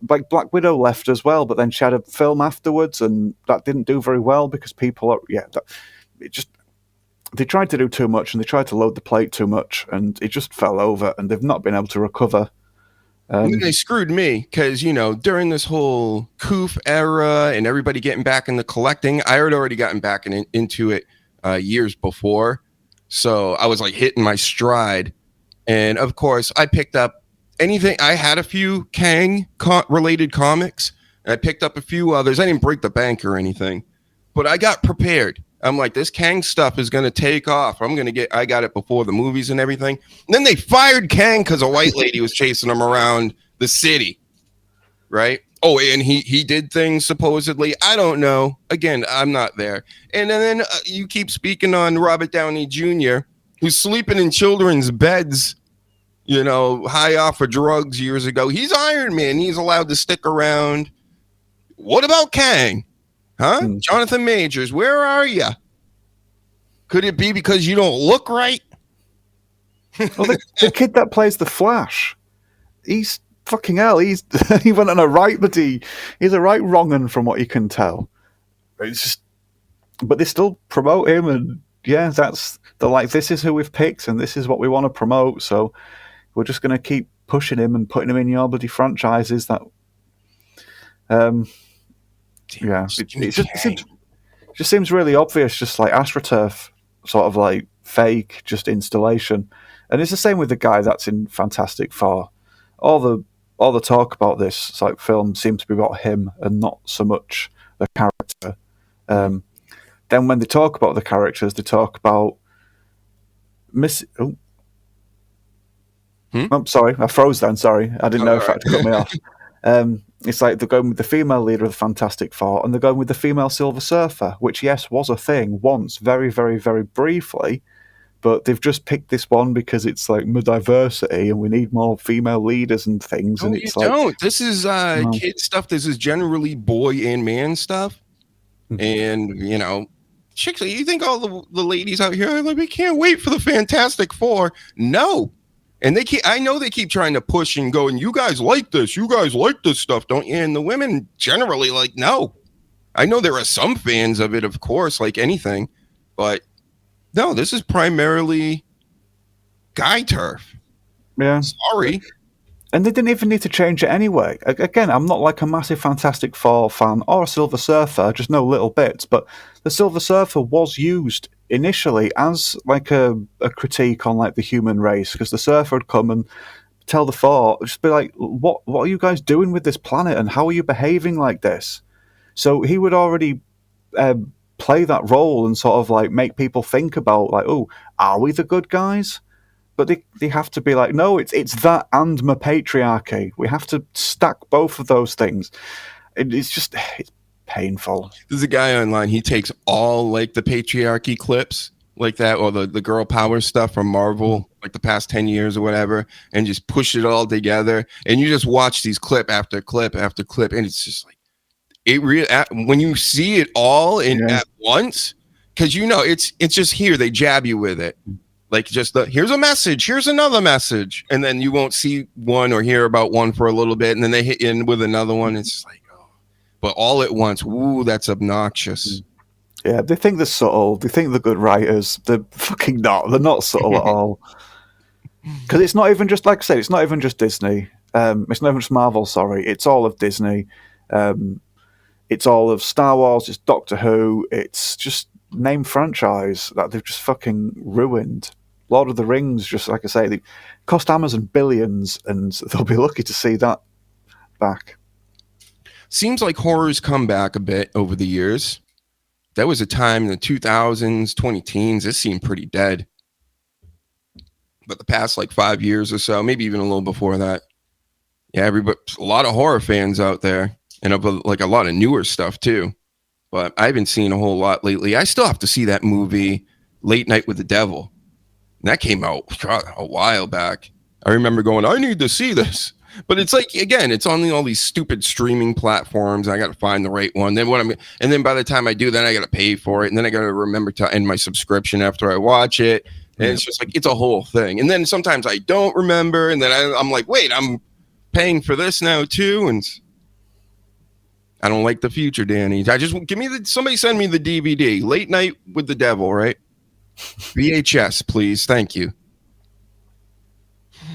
Black Widow left as well, but then she had a film afterwards, and that didn't do very well because people are, they tried to do too much, and they tried to load the plate too much, and it just fell over, and they've not been able to recover. They screwed me because, during this whole Coof era and everybody getting back into collecting, I had already gotten back into it years before. So I was hitting my stride. And of course, I picked up anything. I had a few Kang related comics. And I picked up a few others. I didn't break the bank or anything, but I got prepared. I'm like, this Kang stuff is going to take off. I got it before the movies and everything. And then they fired Kang because a white lady was chasing him around the city. Right. Oh, and he did things supposedly. I don't know. Again, I'm not there. And then you keep speaking on Robert Downey Jr., who's sleeping in children's beds, high off of drugs years ago. He's Iron Man. He's allowed to stick around. What about Kang? Huh? Jonathan Majors, where are you? Could it be because you don't look right? Well, the kid that plays the Flash, he's fucking hell. He went on a right, but he's a right wrong un from what you can tell. It's just, but they still promote him, and they're like, this is who we've picked, and this is what we want to promote. So we're just going to keep pushing him and putting him in your bloody franchises. That, it just seems really obvious, just like AstroTurf, sort of fake, just installation. And it's the same with the guy that's in Fantastic Four. All the talk about this film seems to be about him and not so much the character. Then when they talk about the characters, they talk about I'm sorry, I froze then. Sorry, I didn't know if that cut me off. It's like they're going with the female leader of the Fantastic Four, and they're going with the female Silver Surfer, which, yes, was a thing once, very, very, very briefly, but they've just picked this one because it's diversity, and we need more female leaders and things. No, and it's don't. This is kid stuff. This is generally boy and man stuff. And, chicks, you think all the ladies out here are like, we can't wait for the Fantastic Four. No. And I know they keep trying to push and go, and you guys like this stuff, don't you? And the women generally no. I know there are some fans of it, of course, like anything, but no, this is primarily guy turf. Yeah. Sorry. And they didn't even need to change it anyway. Again, I'm not like a massive Fantastic Four fan or a Silver Surfer, just know little bits. But the Silver Surfer was used initially as like a critique on like the human race, because the Surfer would come and tell the Four, just be like, what are you guys doing with this planet, and how are you behaving like this? So he would already play that role and sort of like make people think about like, oh, are we the good guys? But they have to be like, no, it's that and my patriarchy. We have to stack both of those things. It's painful. There's a guy online. He takes all like the patriarchy clips like that, or the girl power stuff from Marvel, like the past 10 years or whatever, and just push it all together. And you just watch these clip after clip after clip, and it's just like it really when you see it all in at once, because it's just here they jab you with it. Like just here's a message, here's another message, and then you won't see one or hear about one for a little bit, and then they hit in with another one. It's just like, oh, but all at once. Ooh, that's obnoxious. Yeah, they think they're subtle. They think they're good writers. They're fucking not. They're not subtle at all. Because it's not even just, like I said, it's not even just Disney. It's not even just Marvel. Sorry, it's all of Disney. It's all of Star Wars. It's Doctor Who. It's just name franchise that they've just fucking ruined. Lord of the Rings, just like I say, they cost Amazon billions, and they'll be lucky to see that back. Seems like horror's come back a bit over the years. There was a time in the 2000s, 2010s, it seemed pretty dead. But the past like 5 years or so, maybe even a little before that, yeah, a lot of horror fans out there, and like a lot of newer stuff too. But I haven't seen a whole lot lately. I still have to see that movie, Late Night with the Devil. And that came out a while back. I remember going, I need to see this. But it's like, again, it's on all these stupid streaming platforms. I got to find the right one. And then by the time I do that, I got to pay for it. And then I got to remember to end my subscription after I watch it. And it's just like, it's a whole thing. And then sometimes I don't remember. And then I'm like, wait, I'm paying for this now too. And I don't like the future, Danny. Somebody send me the DVD, Late Night with the Devil, right? VHS, please. Thank you.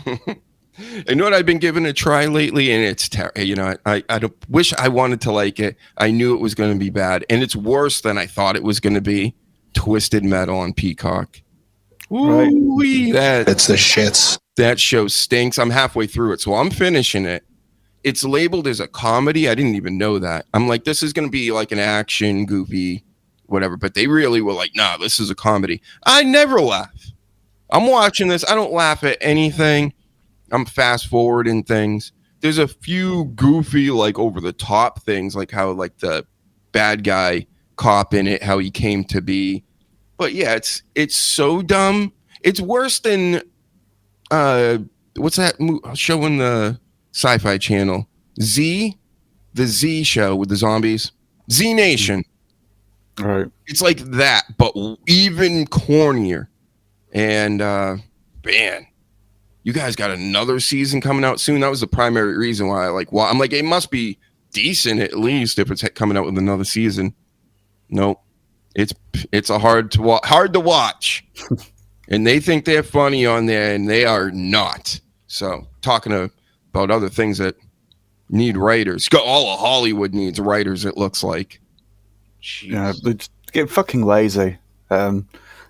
You know what I've been giving a try lately, and it's terrible. You know, I don't wish I wanted to like it. I knew it was going to be bad, and it's worse than I thought it was going to be. Twisted Metal on Peacock. Ooh, It's the shits. That show stinks. I'm halfway through it, so I'm finishing it. It's labeled as a comedy. I didn't even know that. I'm like, this is going to be like an action, goofy, whatever. But they really were like, nah, this is a comedy. I never laugh. I'm watching this. I don't laugh at anything. I'm fast forwarding things. There's a few goofy, like over the top things, like how like the bad guy cop in it, how he came to be. But yeah, it's so dumb. It's worse than what's that show on the Sci-Fi Channel? The Z show with the zombies. Z Nation. Right. It's like that, but even cornier. And man, you guys got another season coming out soon. That was the primary reason why I'm like, it must be decent at least if it's coming out with another season. Nope. It's a hard to watch. And they think they're funny on there, and they are not. So talking about other things that need writers. All of Hollywood needs writers, it looks like. Jeez. Yeah, they get fucking lazy.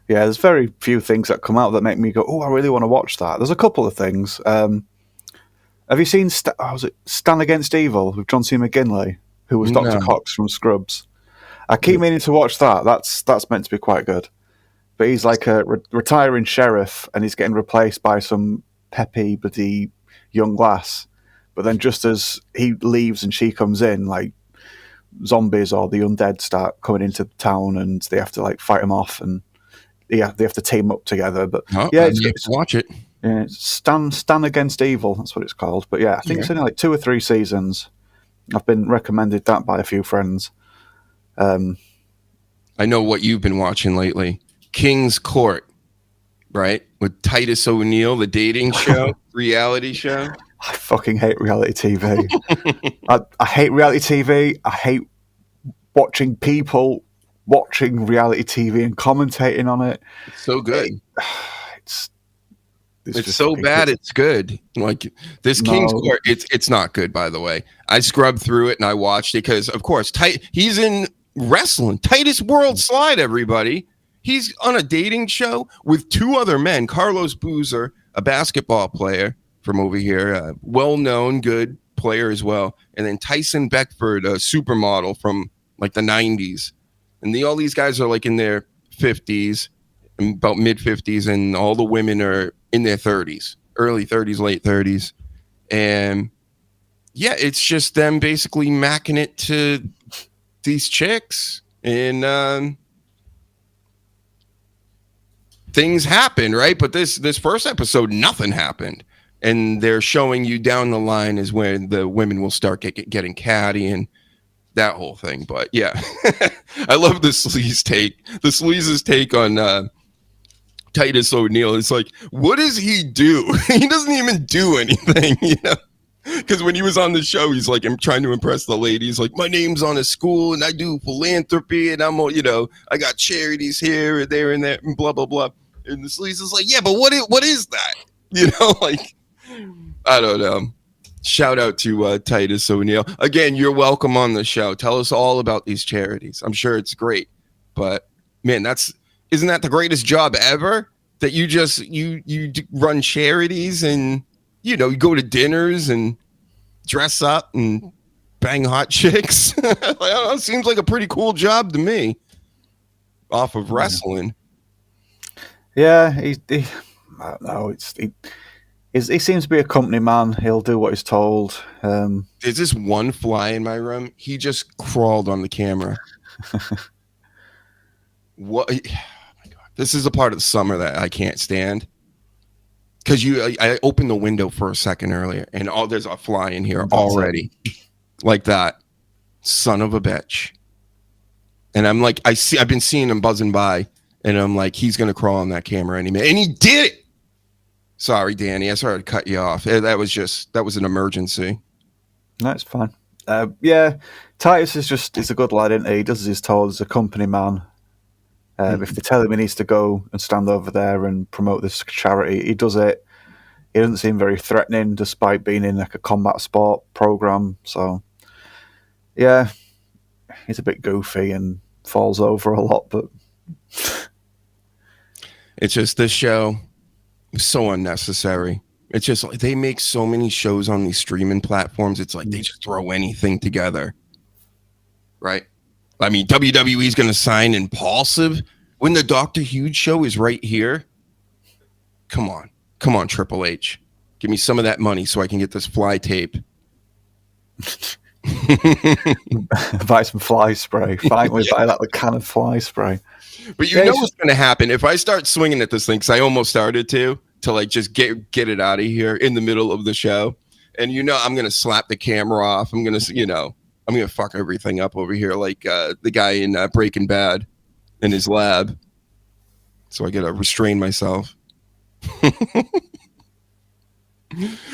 Yeah, there's very few things that come out that make me go, oh, I really want to watch that. There's a couple of things. Have you seen Stan Against Evil with John C. McGinley, who was Dr. Cox from Scrubs? I keep meaning to watch that. That's meant to be quite good. But he's like a retiring sheriff, and he's getting replaced by some peppy, bloody young lass. But then just as he leaves and she comes in, like zombies or the undead start coming into the town, and they have to like fight them off, and they have to team up together. But it's watch it. Yeah, Stan Against Evil. That's what it's called. But yeah, I think it's only like 2 or 3 seasons. I've been recommended that by a few friends. I know what you've been watching lately. King's Court, right? With Titus O'Neil, the dating show, reality show. I fucking hate reality TV. I hate reality TV. I hate watching people watching reality TV and commentating on it. It's so good. It's just so fucking bad kids. it's good. Like this No. King's Court, it's not good, by the way. I scrubbed through it and I watched it because, of course, he's in wrestling. Titus World Slide, everybody. He's on a dating show with two other men. Carlos Boozer, a basketball player from over here, a well-known, good player as well. And then Tyson Beckford, a supermodel from like the 90s. And all these guys are like in their 50s, about mid-50s, and all the women are in their 30s, early 30s, late 30s. And yeah, it's just them basically macking it to these chicks. And things happen, right? But this first episode, nothing happened. And they're showing you down the line is when the women will start getting catty and that whole thing. But yeah, I love the sleaze take. The sleaze's take on Titus O'Neil. It's like, what does he do? He doesn't even do anything, you know? Because when he was on the show, he's like, I'm trying to impress the ladies. Like, my name's on a school and I do philanthropy and I'm, you know, I got charities here and there and there and blah, blah, blah. And the sleaze is like, yeah, but what is that? You know, like, I don't know. Shout out to Titus O'Neil. Again, you're welcome on the show. Tell us all about these charities. I'm sure it's great. But, man, isn't that the greatest job ever? That you just, you run charities and, you know, you go to dinners and dress up and bang hot chicks. Like, I don't know, it seems like a pretty cool job to me off of wrestling. Yeah, I don't know. He seems to be a company man. He'll do what he's told. There's this one fly in my room. He just crawled on the camera. What? Oh my God. This is a part of the summer that I can't stand. Because I opened the window for a second earlier, and there's a fly in here already, like that, son of a bitch. And I'm like, I've been seeing him buzzing by, and I'm like, he's gonna crawl on that camera any minute, and he did it. Sorry, Danny, I started to cut you off. That was an emergency. That's fine. Yeah, Titus is a good lad, isn't he? He does as he's told. He's a company man. If they tell him he needs to go and stand over there and promote this charity, he does it. He doesn't seem very threatening, despite being in like a combat sport program. So, yeah, he's a bit goofy and falls over a lot. But it's just this show is so unnecessary. It's just like they make so many shows on these streaming platforms. It's like they just throw anything together, right? I mean, WWE's going to sign Impulsive when the Dr. Huge show is right here. Come on, Triple H. Give me some of that money so I can get this fly tape. buy some fly spray. Buy that the can of fly spray. But you know what's going to happen if I start swinging at this thing, because I almost started to like just get it out of here in the middle of the show. And you know I'm going to slap the camera off. I'm going to fuck everything up over here like the guy in Breaking Bad in his lab. So I got to restrain myself.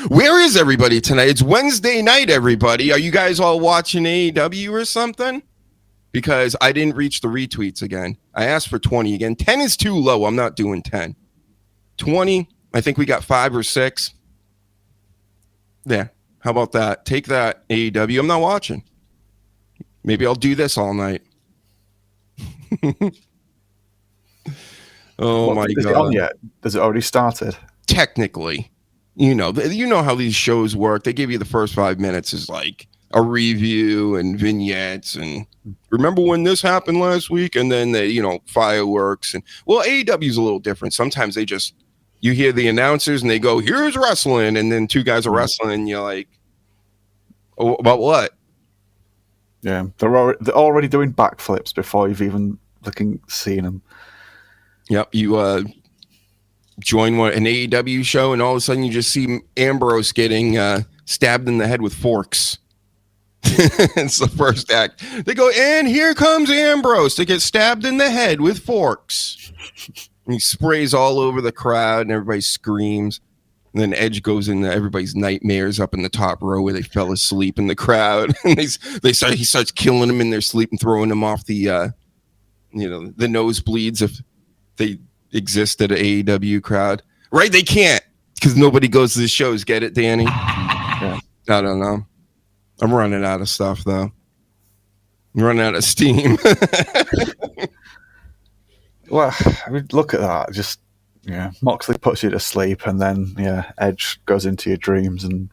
Where is everybody tonight? It's Wednesday night, everybody. Are you guys all watching AEW or something? Because I didn't reach the retweets again. I asked for 20 again. 10 is too low. I'm not doing 10. 20, I think we got 5 or 6. Yeah. How about that? Take that, AEW. I'm not watching. Maybe I'll do this all night. My God. Is it on yet? Has it already started? Technically. You know how these shows work. They give you the first 5 minutes is like a review and vignettes and remember when this happened last week, and then they, fireworks and AEW is a little different. Sometimes you hear the announcers and they go, here's wrestling, and then 2 guys are wrestling and you're like, oh, about what? Yeah, they're already doing backflips before you've even seen them. Yep, you join an AEW show and all of a sudden you just see Ambrose getting stabbed in the head with forks. It's the first act. They go, and here comes Ambrose to get stabbed in the head with forks. And he sprays all over the crowd and everybody screams. And then Edge goes into everybody's nightmares up in the top row where they fell asleep in the crowd. And he starts killing them in their sleep and throwing them off the nosebleeds if they exist at an AEW crowd. Right? They can't. Because nobody goes to the shows. Get it, Danny? Yeah. I don't know. I'm running out of stuff, though. I'm running out of steam. Well, I mean, look at that. Just, Moxley puts you to sleep, and then, Edge goes into your dreams and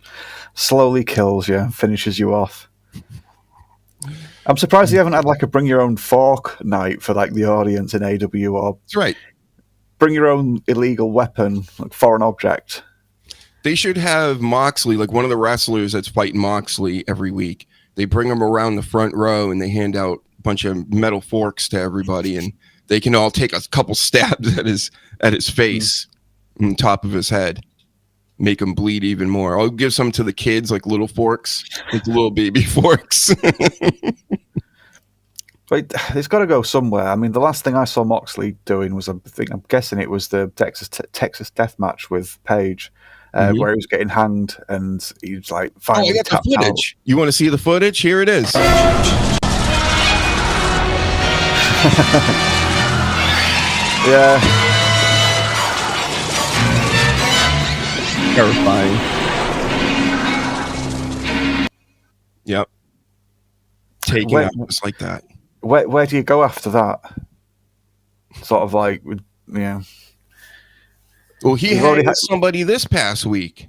slowly kills you, finishes you off. I'm surprised you haven't had like a bring your own fork night for like the audience in AW, or That's right. bring your own illegal weapon, like foreign object. They should have Moxley, like one of the wrestlers that's fighting Moxley every week. They bring him around the front row and they hand out a bunch of metal forks to everybody, and they can all take a couple stabs at his face on top of his head, make him bleed even more. I'll give some to the kids, like little forks, like little baby forks. But it's got to go somewhere. I mean, the last thing I saw Moxley doing was, I'm guessing it was the Texas Death Match with Paige, where he was getting hanged and he was like finally I got the footage. Out. You want to see the footage? Here it is. Yeah. Terrifying. Yep. Taking out just like that. Where do you go after that? Sort of like, yeah. Well, he had somebody this past week.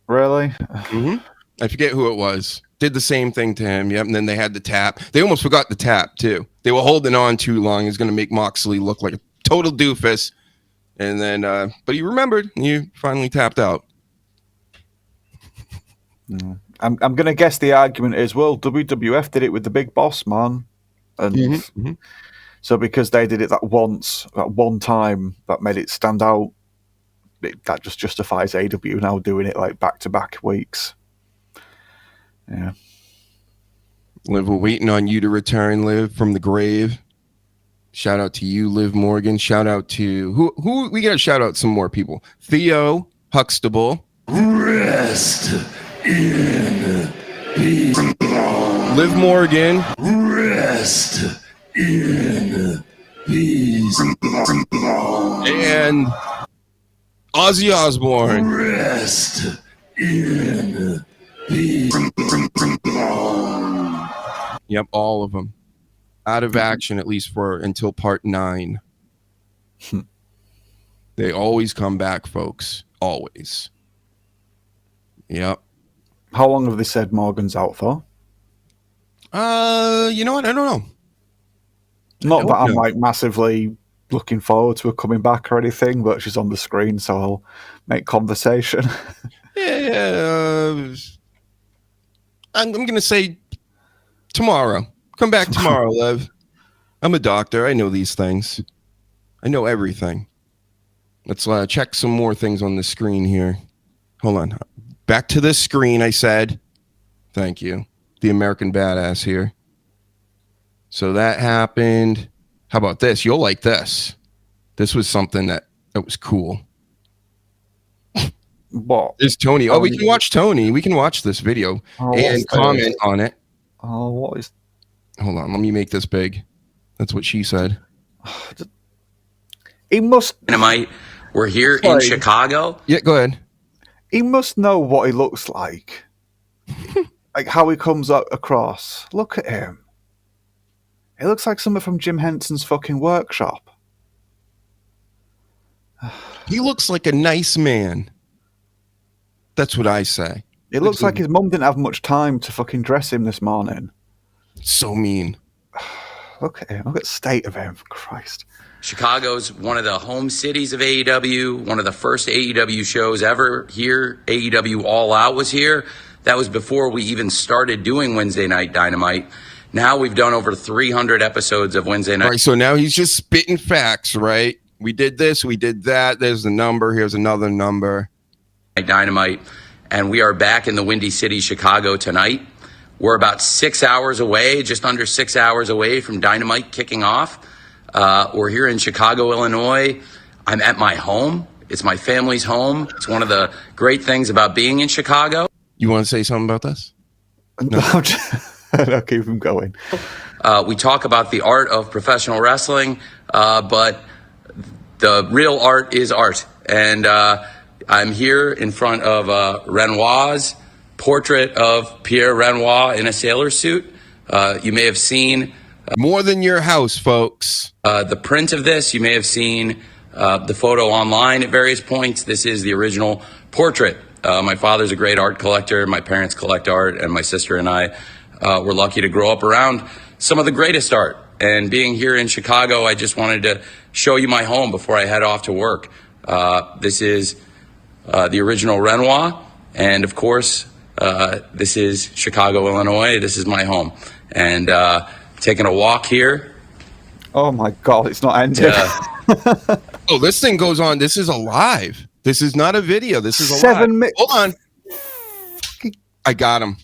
Really? Mm-hmm. I forget who it was. Did the same thing to him. Yep. And then they had the tap. They almost forgot the tap too. They were holding on too long. It's going to make Moxley look like a total doofus. And then, but he remembered. And he finally tapped out. I'm going to guess the argument is, well, WWF did it with the Big Boss Man, and so because they did it that one time, that made it stand out. That just justifies AW now doing it like back-to-back weeks. Yeah. Liv, we're waiting on you to return, Liv, from the grave. Shout out to you, Liv Morgan. Shout out to who we got to shout out some more people. Theo Huxtable. Rest in peace. Liv Morgan. Rest in peace. And Ozzy Osbourne. Rest in peace. Yep, all of them. Out of action, at least until part 9. They always come back, folks. Always. Yep. How long have they said Morgan's out for? You know what? I don't know. Not that I'm like massively looking forward to her coming back or anything, but she's on the screen, so I'll make conversation. Yeah. I'm going to say tomorrow. Come back tomorrow, Lev. I'm a doctor. I know these things. I know everything. Let's check some more things on the screen here. Hold on. Back to the screen, I said. Thank you. The American Badass here. So that happened. How about this? You'll like this. This was something that was cool. What? There's Tony. Oh, we can watch Tony. We can watch this video and comment on it. Oh, what is... Hold on. Let me make this big. That's what she said. He must... Dynamite. We're here in Chicago. Yeah, go ahead. He must know what he looks like. Like how he comes across. Look at him. He looks like someone from Jim Henson's fucking workshop. He looks like a nice man. That's what I say. It looks like his mum didn't have much time to fucking dress him this morning. So mean. Look at him. Look at the state of him, for Christ. Chicago's one of the home cities of AEW, one of the first AEW shows ever here. AEW All Out was here. That was before we even started doing Wednesday Night Dynamite. Now we've done over 300 episodes of Wednesday Night. All right, so now he's just spitting facts, right? We did this, we did that. There's the number. Here's another number. Dynamite. And we are back in the Windy City, Chicago tonight. We're about 6 hours away, just under 6 hours away from Dynamite kicking off. We're here in Chicago, Illinois. I'm at my home. It's my family's home. It's one of the great things about being in Chicago. You want to say something about this? No. I'll keep him going. We talk about the art of professional wrestling, but the real art is art. And I'm here in front of Renoir's portrait of Pierre Renoir in a sailor suit. You may have seen More than your house, folks. the print of this. You may have seen the photo online at various points. This is the original portrait. My father's a great art collector. My parents collect art, and my sister and I were lucky to grow up around some of the greatest art. And being here in Chicago, I just wanted to show you my home before I head off to work. This is the original Renoir, and of course, this is Chicago, Illinois. This is my home. And taking a walk here. Oh my God, it's not ended. Oh, this thing goes on. This is alive. This is not a video. This is alive. 7 minutes. Hold on. I got him.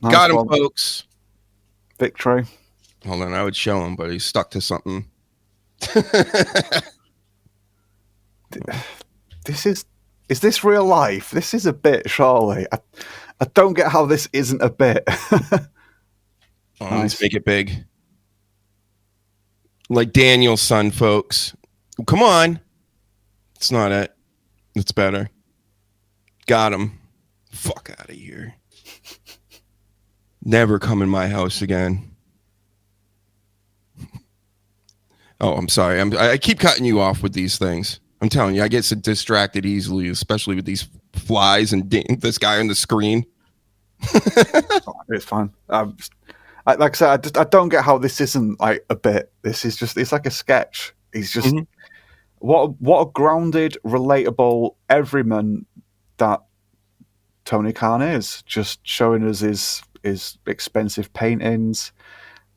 Nice got him, one. folks. Victory. Hold on. I would show him, but he's stuck to something. Is this real life? This is a bit, surely. I don't get how this isn't a bit. Let's make it big. Like Daniel's son, folks. Come on. It's not it. It's better. Got him. Fuck out of here. Never come in my house again. Oh, I'm sorry. I keep cutting you off with these things. I'm telling you, I get so distracted easily, especially with these flies and this guy on the screen. It's fine. Like I said, I don't get how this isn't like a bit. This is just, it's like a sketch. He's just, what a grounded, relatable everyman that Tony Khan is. Just showing us his expensive paintings,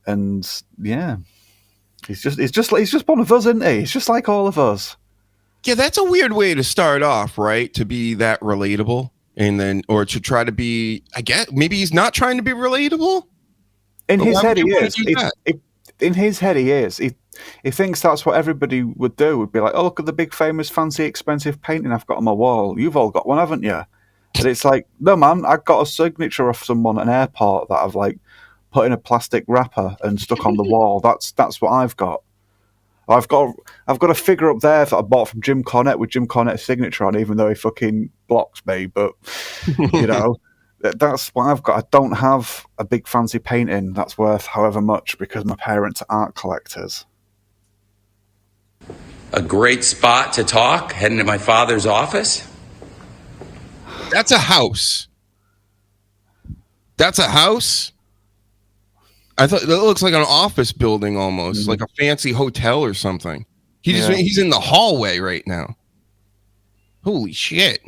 and yeah, he's just one of us, isn't he? He's just like all of us. Yeah, that's a weird way to start off, right? To be that relatable, and then, or to try to be, I guess, maybe he's not trying to be relatable. In his head, he is. In his head, he is. He thinks that's what everybody would do. Would be like, oh, look at the big, famous, fancy, expensive painting I've got on my wall. You've all got one, haven't you? And it's like, no, man, I got a signature of someone at an airport that I've like put in a plastic wrapper and stuck on the wall. That's what I've got. I've got a figure up there that I bought from Jim Cornette with Jim Cornette's signature on, even though he fucking blocks me. But you know, that's what I've got. I don't have a big fancy painting that's worth however much because my parents are art collectors. A great spot to talk, heading to my father's office. That's a house. That's a house. I thought that looks like an office building almost, like a fancy hotel or something. He's in the hallway right now. Holy shit.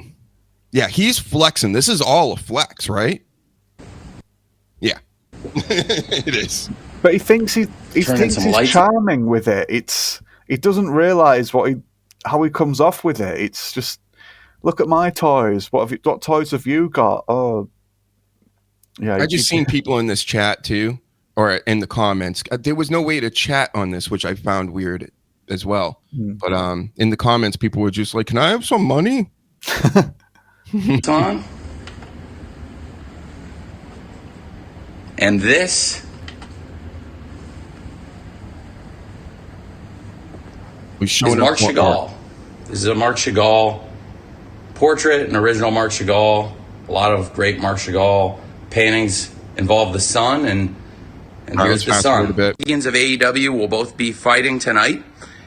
Yeah, he's flexing. This is all a flex, right? Yeah. It is. But he thinks he's charming with it. He doesn't realize how he comes off with it. It's just, look at my toys. What toys have you got? Oh, yeah. I just seen people in this chat too, or in the comments. There was no way to chat on this, which I found weird as well. But in the comments, people were just like, "Can I have some money?" On. And this is Marc Chagall. This is a Marc Chagall portrait, an original Marc Chagall. A lot of great Marc Chagall paintings involve the sun, and here's the sun. Champions of AEW will both be fighting tonight.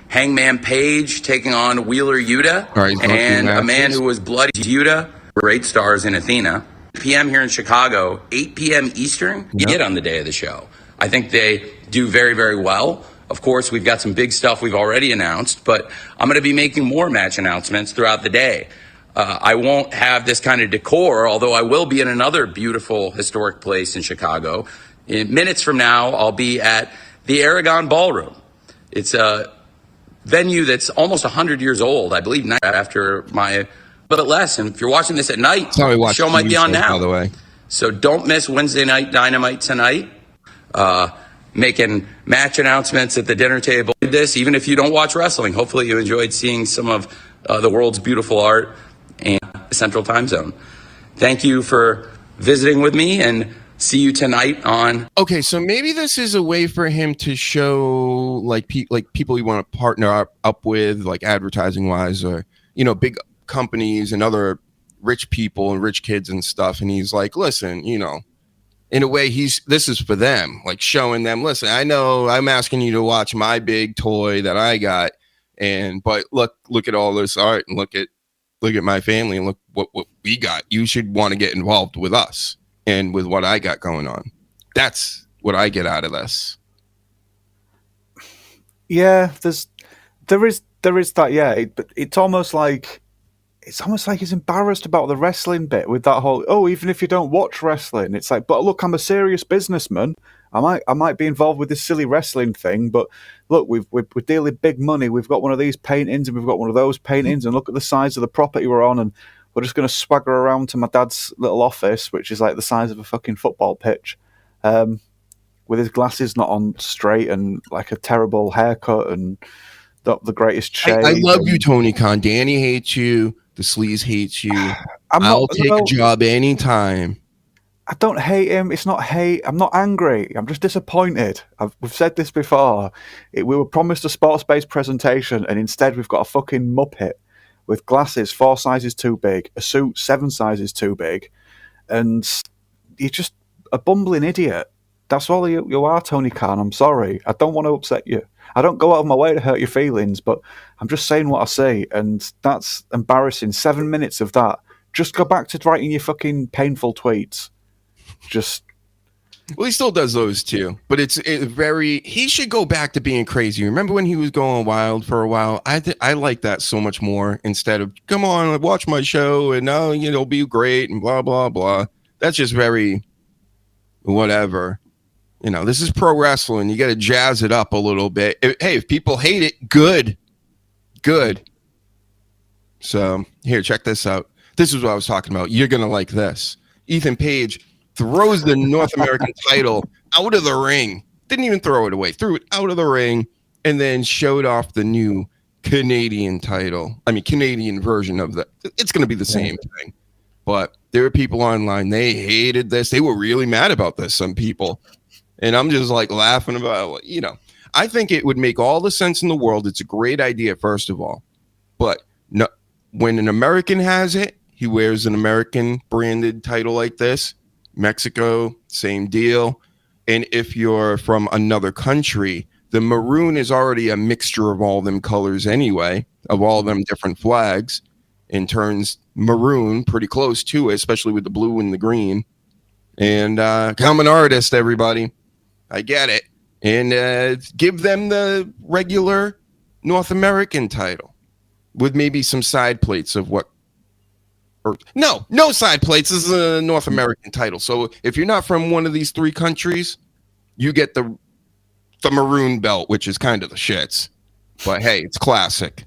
Hangman Page taking on Wheeler Yuta, and a man who was bloody Yuta. Great stars in Athena. 8 p.m. here in Chicago, 8 p.m. Eastern. You get on the day of the show. I think they do very, very well. Of course, we've got some big stuff we've already announced, but I'm going to be making more match announcements throughout the day. I won't have this kind of decor, although I will be in another beautiful historic place in Chicago. In minutes from now, I'll be at the Aragon Ballroom. It's a venue that's almost 100 years old, I believe, after my... But less, and if you're watching this at night, the show might be on now. By the way. So don't miss Wednesday Night Dynamite tonight. Making match announcements at the dinner table. Even if you don't watch wrestling, hopefully you enjoyed seeing some of the world's beautiful art and Central Time Zone. Thank you for visiting with me, and see you tonight on... Okay, so maybe this is a way for him to show like people he want to partner up with, like advertising-wise, or, you know, big companies and other rich people and rich kids and stuff. And he's like, listen, you know, in a way, this is for them, like showing them, listen, I know I'm asking you to watch my big toy that I got. But look at all this art and look at my family and look what we got. You should want to get involved with us and with what I got going on. That's what I get out of this. Yeah, there is that. Yeah, but it's almost like he's embarrassed about the wrestling bit with that whole. Even if you don't watch wrestling, it's like, but look, I'm a serious businessman. I might be involved with this silly wrestling thing, but look, we're dealing big money. We've got one of these paintings and we've got one of those paintings, and look at the size of the property we're on, and we're just going to swagger around to my dad's little office, which is like the size of a fucking football pitch, with his glasses not on straight and like a terrible haircut and not the greatest shade. I love you, Tony Khan. Danny hates you. The sleaze hates you. I'll take a job anytime. I don't hate him. It's not hate. I'm not angry. I'm just disappointed. We've said this before. We were promised a sports-based presentation, and instead we've got a fucking muppet with glasses 4 sizes too big, a suit 7 sizes too big, and you're just a bumbling idiot. That's all you are, Tony Khan. I'm sorry. I don't want to upset you. I don't go out of my way to hurt your feelings, but I'm just saying what I say, and that's embarrassing. 7 minutes of that. Just go back to writing your fucking painful tweets. Well, he still does those too, but it's very. He should go back to being crazy. Remember when he was going wild for a while? I like that so much more instead of come on, watch my show and now it'll be great and blah blah blah. That's just very whatever. This is pro wrestling. You got to jazz it up a little bit. If people hate it, good. So here, check this out. This is what I was talking about. You're gonna like this. Ethan Page throws the North American title out of the ring. Didn't even throw it away. Threw it out of the ring and then showed off the new Canadian title. I mean, Canadian version of that. It's going to be the same thing. But there were people online. They hated this. They were really mad about this, some people. And I'm just like laughing about, I think it would make all the sense in the world. It's a great idea, first of all. But no, when an American has it, he wears an American branded title like this. Mexico, same deal. And if you're from another country, the maroon is already a mixture of all them colors anyway, of all them different flags, and turns maroon pretty close to it, especially with the blue and the green. And I'm an artist, everybody. I get it. And give them the regular North American title with maybe some side plates of what. No side plates. This is a North American title. So if you're not from one of these 3 countries, you get the maroon belt, which is kind of the shits. But hey, it's classic.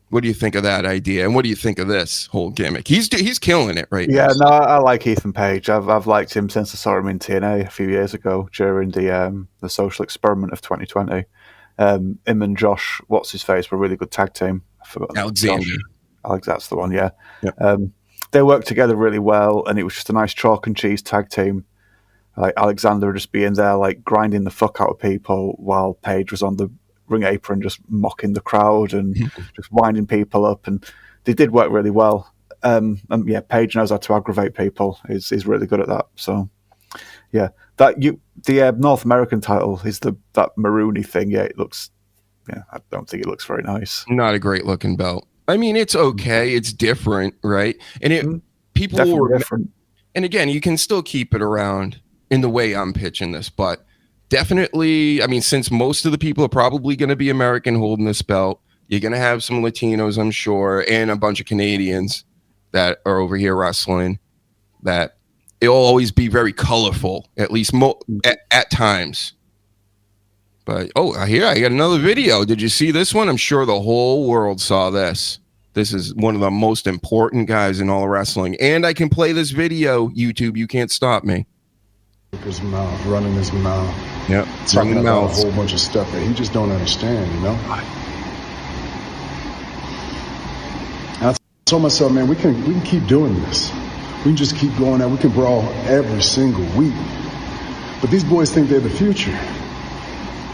What do you think of that idea? And what do you think of this whole gimmick? He's killing it right now. Yeah, no, I like Ethan Page. I've liked him since I saw him in TNA a few years ago during the social experiment of 2020. Him and Josh, what's his face, were a really good tag team. I forgot Alexander. Alex, that's the one, yeah. Yep. They worked together really well, and it was just a nice chalk and cheese tag team. Like Alexander would just be in there, like grinding the fuck out of people, while Page was on the ring apron, just mocking the crowd and just winding people up. And they did work really well. Yeah, Page knows how to aggravate people. He's really good at that. So, yeah, the North American title is that maroony thing. Yeah, it looks. Yeah, I don't think it looks very nice. Not a great looking belt. I mean, it's okay. It's different, right? And people definitely different. And again, you can still keep it around in the way I'm pitching this, but definitely, I mean, since most of the people are probably going to be American holding this belt, you're going to have some Latinos, I'm sure, and a bunch of Canadians that are over here wrestling, that it'll always be very colorful, at least at times. But, here, I got another video. Did you see this one? I'm sure the whole world saw this. This is one of the most important guys in all of wrestling. And I can play this video, YouTube. You can't stop me. His mouth, running his mouth. Yep. Talking about a whole bunch of stuff that he just don't understand, I told myself, man, we can keep doing this. We can just keep going out. We can brawl every single week. But these boys think they're the future.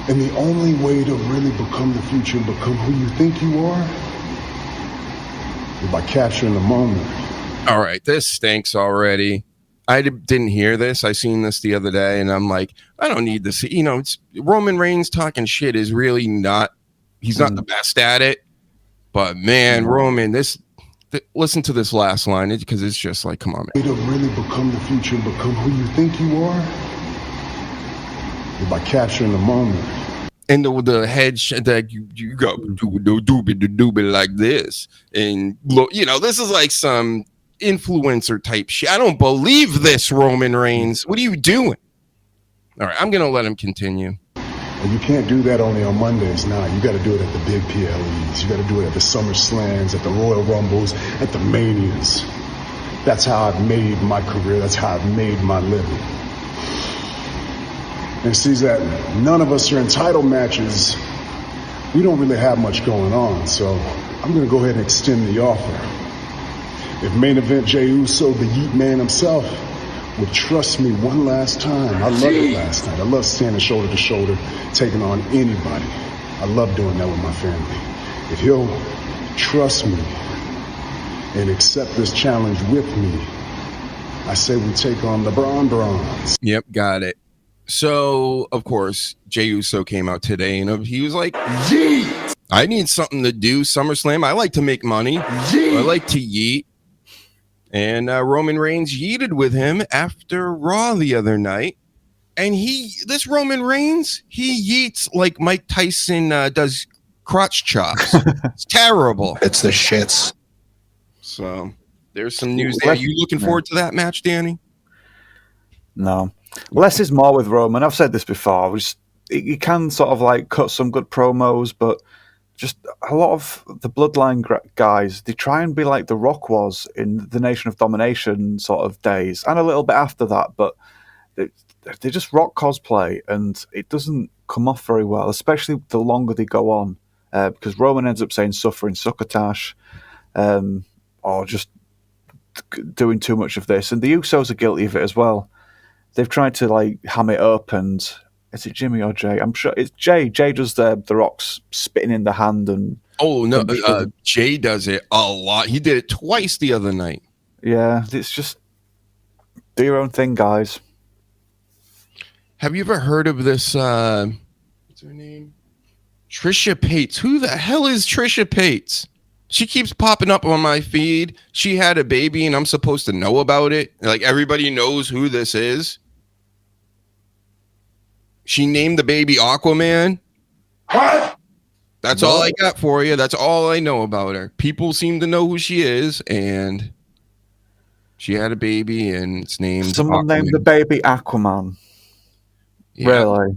And the only way to really become the future and become who you think you are by capturing the moment. All right, this stinks already. I didn't hear this. I seen this the other day, and I'm like, I don't need this. You know, it's Roman Reigns talking shit is really not. He's not the best at it, but man, Roman, listen to this last line because it's just like, come on, man. To really become the future and become who you think you are, by capturing the moment. And the head that you go doobie like this, and look, you know, this is like some influencer type shit. I don't believe this, Roman Reigns. What are you doing? All right, I'm gonna let him continue. And you can't do that only on Mondays now. You got to do it at the big PLEs. You got to do it at the Summer Slams, at the Royal Rumbles, at the Manias. That's how I've made my career. That's how I've made my living. And sees that none of us are in title matches. We don't really have much going on, so I'm going to go ahead and extend the offer. If main event Jey Uso, the Yeet Man himself, would trust me one last time. I loved it last night. I love standing shoulder to shoulder, taking on anybody. I love doing that with my family. If he'll trust me and accept this challenge with me, I say we take on the Bronze. Yep, got it. So, of course, Jey Uso came out today, and he was like, yeet! I need something to do, SummerSlam. I like to make money. Yeet! I like to yeet. And Roman Reigns yeeted with him after Raw the other night. And this Roman Reigns, he yeets like Mike Tyson does crotch chops. It's terrible. It's the shits. So there's some news there. You looking forward to that match, Danny? No. Less is more with Roman. I've said this before. He can sort of like cut some good promos, but just a lot of the Bloodline guys, they try and be like The Rock was in the Nation of Domination sort of days, and a little bit after that, but they just rock cosplay, and it doesn't come off very well, especially the longer they go on, because Roman ends up saying suffering succotash, or just doing too much of this, and the Usos are guilty of it as well. They've tried to like ham it up, and is it Jimmy or Jay? I'm sure it's Jay. Jay does the Rock's spitting in the hand, and Jay does it a lot. He did it twice the other night. Yeah, it's just do your own thing, guys. Have you ever heard of this? What's her name? Trisha Paytas. Who the hell is Trisha Paytas? She keeps popping up on my feed. She had a baby, and I'm supposed to know about it. Like everybody knows who this is. She named the baby Aquaman. What? That's all I got for you. That's all I know about her. People seem to know who she is, and she had a baby, and it's named Someone Aquaman. named the baby Aquaman. Yeah. Really?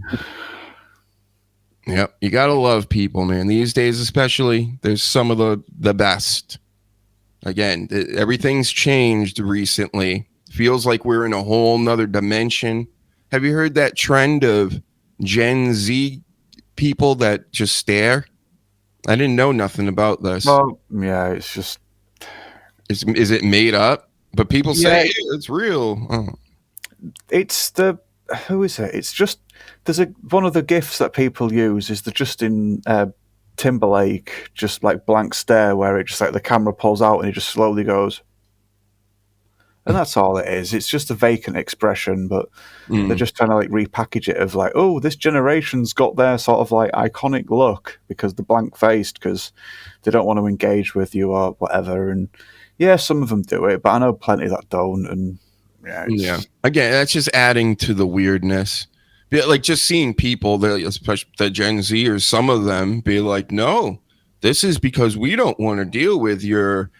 Yep. You gotta love people, man. These days, especially, there's some of the best. Again, everything's changed recently. Feels like we're in a whole nother dimension. Have you heard that trend of Gen Z people that just stare? I didn't know nothing about this. Well, yeah, it's just... Is it made up? But people say it's real. Oh. It's the... Who is it? It's just... There's one of the GIFs that people use is the Justin Timberlake just like blank stare where it just like the camera pulls out and it just slowly goes. And that's all it is. It's just a vacant expression, but they're just trying to like repackage it of like, oh, this generation's got their sort of like iconic look because they're blank faced because they don't want to engage with you or whatever. And yeah, some of them do it, but I know plenty that don't. And yeah. Again, that's just adding to the weirdness. Like just seeing people, especially the Gen Z or some of them, be like, no. This is because we don't want to deal with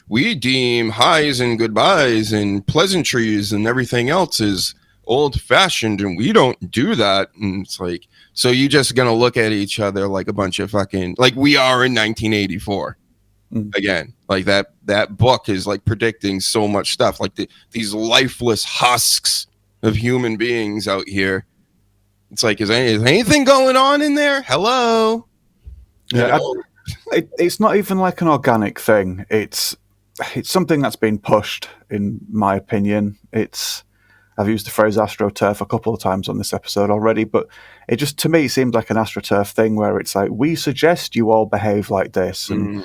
we deem highs and goodbyes and pleasantries and everything else is old fashioned and we don't do that. And it's like, so you're just going to look at each other like a bunch of fucking, like we are in 1984 again, like that book is like predicting so much stuff, like these lifeless husks of human beings out here. It's like, is anything going on in there? Hello. Yeah. It's not even like an organic thing. It's something that's been pushed, in my opinion. I've used the phrase AstroTurf a couple of times on this episode already, but it just, to me, seems like an AstroTurf thing where it's like, we suggest you all behave like this. And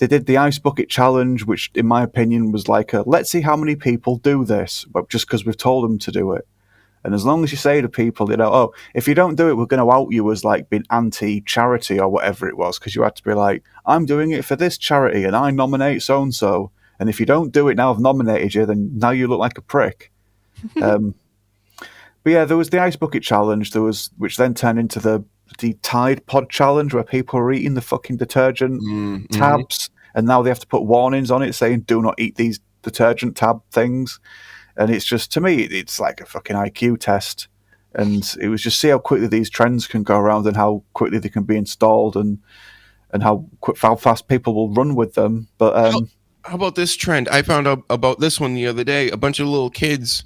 they did the ice bucket challenge, which in my opinion was like let's see how many people do this, but just because we've told them to do it. And as long as you say to people, oh, if you don't do it, we're going to out you as like being anti-charity or whatever it was, because you had to be like, I'm doing it for this charity and I nominate so-and-so. And if you don't do it now I've nominated you, then now you look like a prick. But yeah, there was the ice bucket challenge, which then turned into the Tide Pod challenge, where people were eating the fucking detergent tabs, and now they have to put warnings on it saying, do not eat these detergent tab things. And it's just, to me, it's like a fucking IQ test. And it was just see how quickly these trends can go around and how quickly they can be installed and how fast people will run with them. But how about this trend? I found out about this one the other day. A bunch of little kids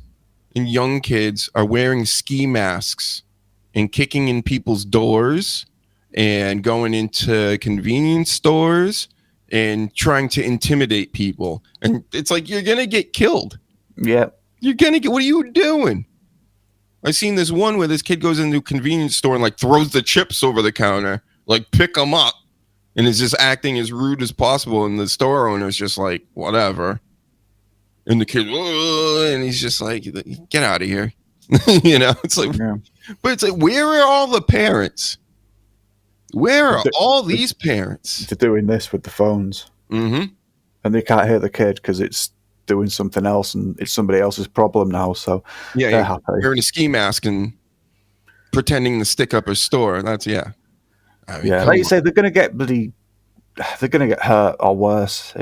and young kids are wearing ski masks and kicking in people's doors and going into convenience stores and trying to intimidate people. And it's like, you're going to get killed. Yeah. You're going to get, what are you doing? I seen this one where this kid goes into a convenience store and like throws the chips over the counter, like pick them up, and is just acting as rude as possible. And the store owner's just like, whatever. And the kid, and he's just like, get out of here. It's like, but it's like, where are all the parents? Where are all these parents? They're doing this with the phones. Mm-hmm. And they can't hear the kid because it's doing something else and it's somebody else's problem now. So they're happy. Wearing a ski mask and pretending to stick up a store. That's, I mean, like you say, they're going to get hurt or worse.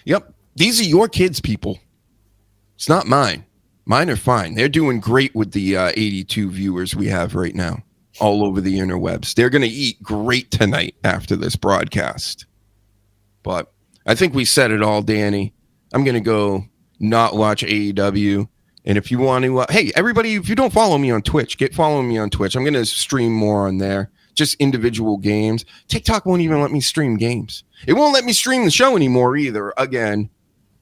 Yep. These are your kids, people. It's not mine. Mine are fine. They're doing great with the 82 viewers we have right now all over the interwebs. They're going to eat great tonight after this broadcast. But I think we said it all, Danny. I'm going to go not watch AEW. And if you want to, hey, everybody, if you don't follow me on Twitch, get following me on Twitch. I'm going to stream more on there. Just individual games. TikTok won't even let me stream games. It won't let me stream the show anymore either. Again,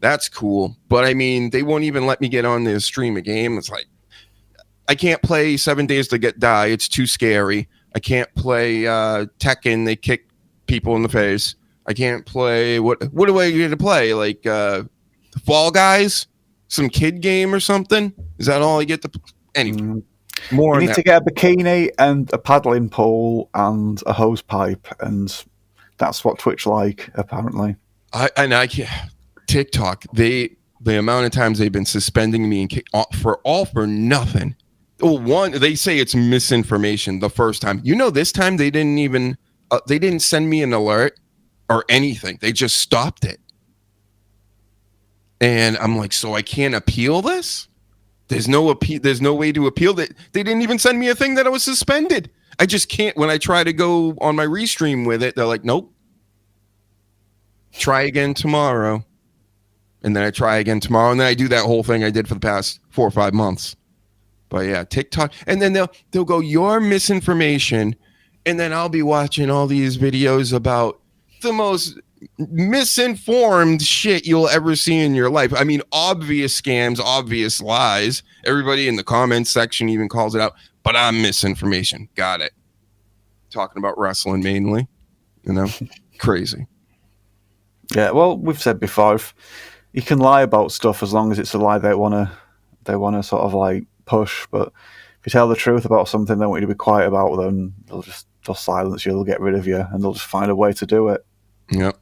that's cool. But I mean, they won't even let me get on there stream a game. It's like, I can't play 7 Days to Die. It's too scary. I can't play Tekken. They kick people in the face. I can't play, what do I get to play? Like Fall Guys? Some kid game or something? Is that all I get to play? Anyway. More you need to get a bikini and a paddling pole and a hose pipe, and that's what Twitch like, apparently. I can't. TikTok, the amount of times they've been suspending me and for nothing. Well, one, they say it's misinformation the first time. This time they didn't even they didn't send me an alert or anything. They just stopped it. And I'm like, so I can't appeal this? There's no way to appeal that. They didn't even send me a thing that I was suspended. I just can't. When I try to go on my restream with it, they're like, nope. Try again tomorrow. And then I try again tomorrow. And then I do that whole thing I did for the past 4 or 5 months. But yeah, TikTok. And then they'll go, your misinformation. And then I'll be watching all these videos about the most misinformed shit you'll ever see in your life. I mean, obvious scams, obvious lies. Everybody in the comments section even calls it out. But I'm misinformation. Got it. Talking about wrestling mainly. Crazy. Yeah, well, we've said before, if you can lie about stuff as long as it's a lie they want to sort of like push. But if you tell the truth about something they want you to be quiet about, then they'll silence you, they'll get rid of you, and they'll just find a way to do it. Yep.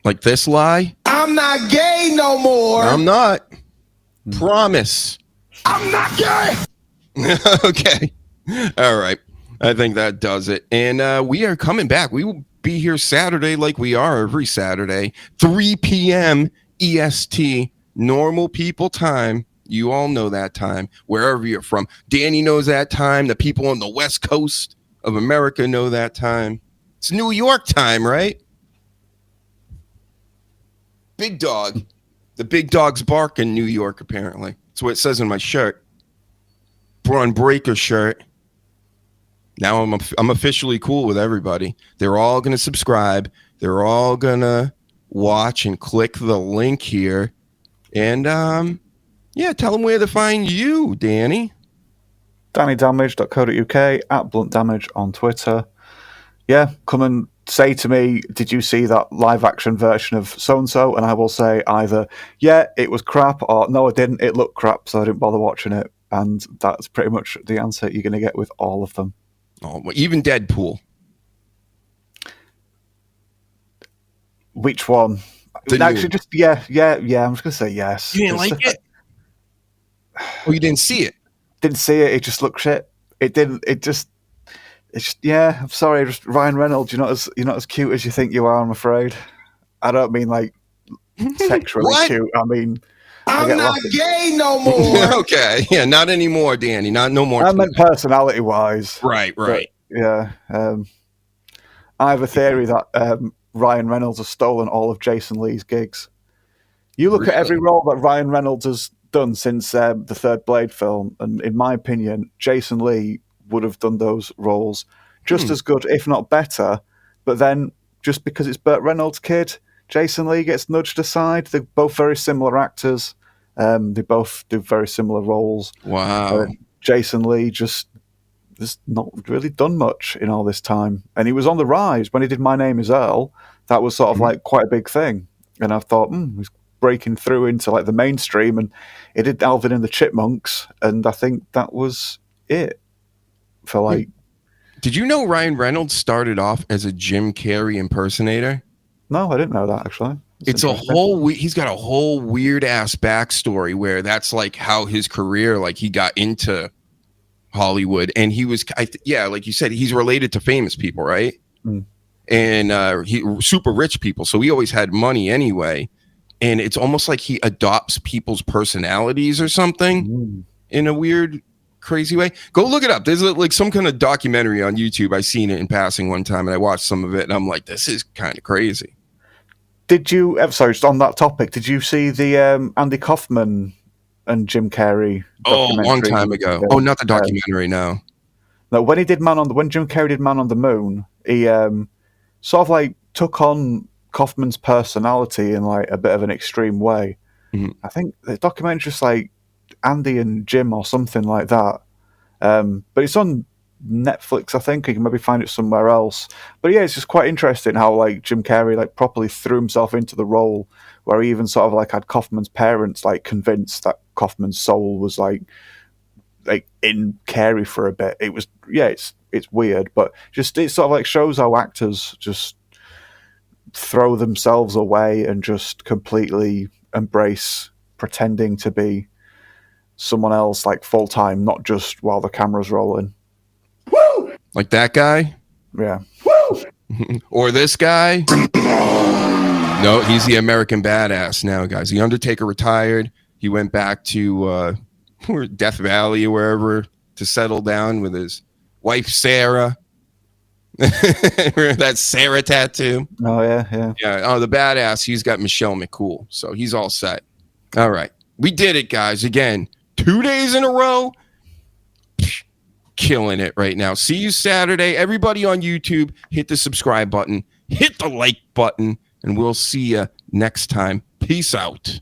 Like this lie. I'm not gay no more. I'm not. Promise. I'm not gay. Okay. All right. I think that does it. And we are coming back. We will be here Saturday like we are every Saturday, 3 p.m. EST, normal people time. You all know that time, wherever you're from. Danny knows that time. The people on the West Coast of America know that time. It's New York time, right? Big dog. The big dogs bark in New York, apparently. That's what it says in my shirt. Braun Breaker shirt. Now I'm officially cool with everybody. They're all going to subscribe. They're all going to watch and click the link here. And, tell them where to find you, Danny. DannyDamage.co.uk, @BluntDamage on Twitter. Yeah, come and say to me, "Did you see that live action version of so and so?" And I will say either, "Yeah, it was crap," or "No, I didn't. It looked crap, so I didn't bother watching it." And that's pretty much the answer you're going to get with all of them. Oh, well, even Deadpool. Which one? Actually, just yeah. I'm just going to say yes. You didn't like it? Oh, you didn't see it? Didn't see it. It just looked shit. It didn't. It's just yeah. I'm sorry, just Ryan Reynolds. You're not as cute as you think you are. I'm afraid. I don't mean like sexually cute. I mean, I'm not gay no more. Okay, yeah, not anymore, Danny. No more. I meant personality wise. Right. But, yeah. I have a theory that Ryan Reynolds has stolen all of Jason Lee's gigs. You look at every role that Ryan Reynolds has done since the third Blade film, and in my opinion, Jason Lee would have done those roles just as good, if not better. But then, just because it's Burt Reynolds' kid, Jason Lee gets nudged aside. They're both very similar actors. They both do very similar roles. Wow. Jason Lee just has not really done much in all this time. And he was on the rise when he did My Name is Earl. That was sort of like quite a big thing. And I thought, he's breaking through into like the mainstream. And he did Alvin and the Chipmunks. And I think that was it for like... Did you know Ryan Reynolds started off as a Jim Carrey impersonator? No, I didn't know that, actually. He's got a whole weird ass backstory where that's like how his career, like he got into Hollywood, and he was, like you said, he's related to famous people, right? And he super rich people, so he always had money anyway. And it's almost like he adopts people's personalities or something in a weird, crazy way. Go look it up. There's like some kind of documentary on YouTube. I seen it in passing one time, and I watched some of it, and I'm like, this is kind of crazy. Did you? Sorry, just on that topic. Did you see the Andy Kaufman and Jim Carrey? Oh, a long time ago. Oh, not the documentary. No. When Jim Carrey did Man on the Moon, he sort of like took on Kaufman's personality in like a bit of an extreme way. I think the documentary just like Andy and Jim or something like that. But it's on Netflix, I think. You can maybe find it somewhere else. But yeah, it's just quite interesting how like Jim Carrey like properly threw himself into the role, where he even sort of like had Kaufman's parents like convinced that Kaufman's soul was like in Carrey for a bit. It was it's weird, but just it sort of like shows how actors just throw themselves away and just completely embrace pretending to be someone else like full time, not just while the camera's rolling. Like that guy? Yeah. Or this guy? No, he's the American badass now, guys. The Undertaker retired. He went back to Death Valley or wherever to settle down with his wife, Sarah. That Sarah tattoo. Oh, yeah. Yeah. Oh, the badass. He's got Michelle McCool. So he's all set. All right. We did it, guys. Again, 2 days in a row. Killing it right now. See you Saturday. Everybody on YouTube, hit the subscribe button, hit the like button, and we'll see you next time. Peace out.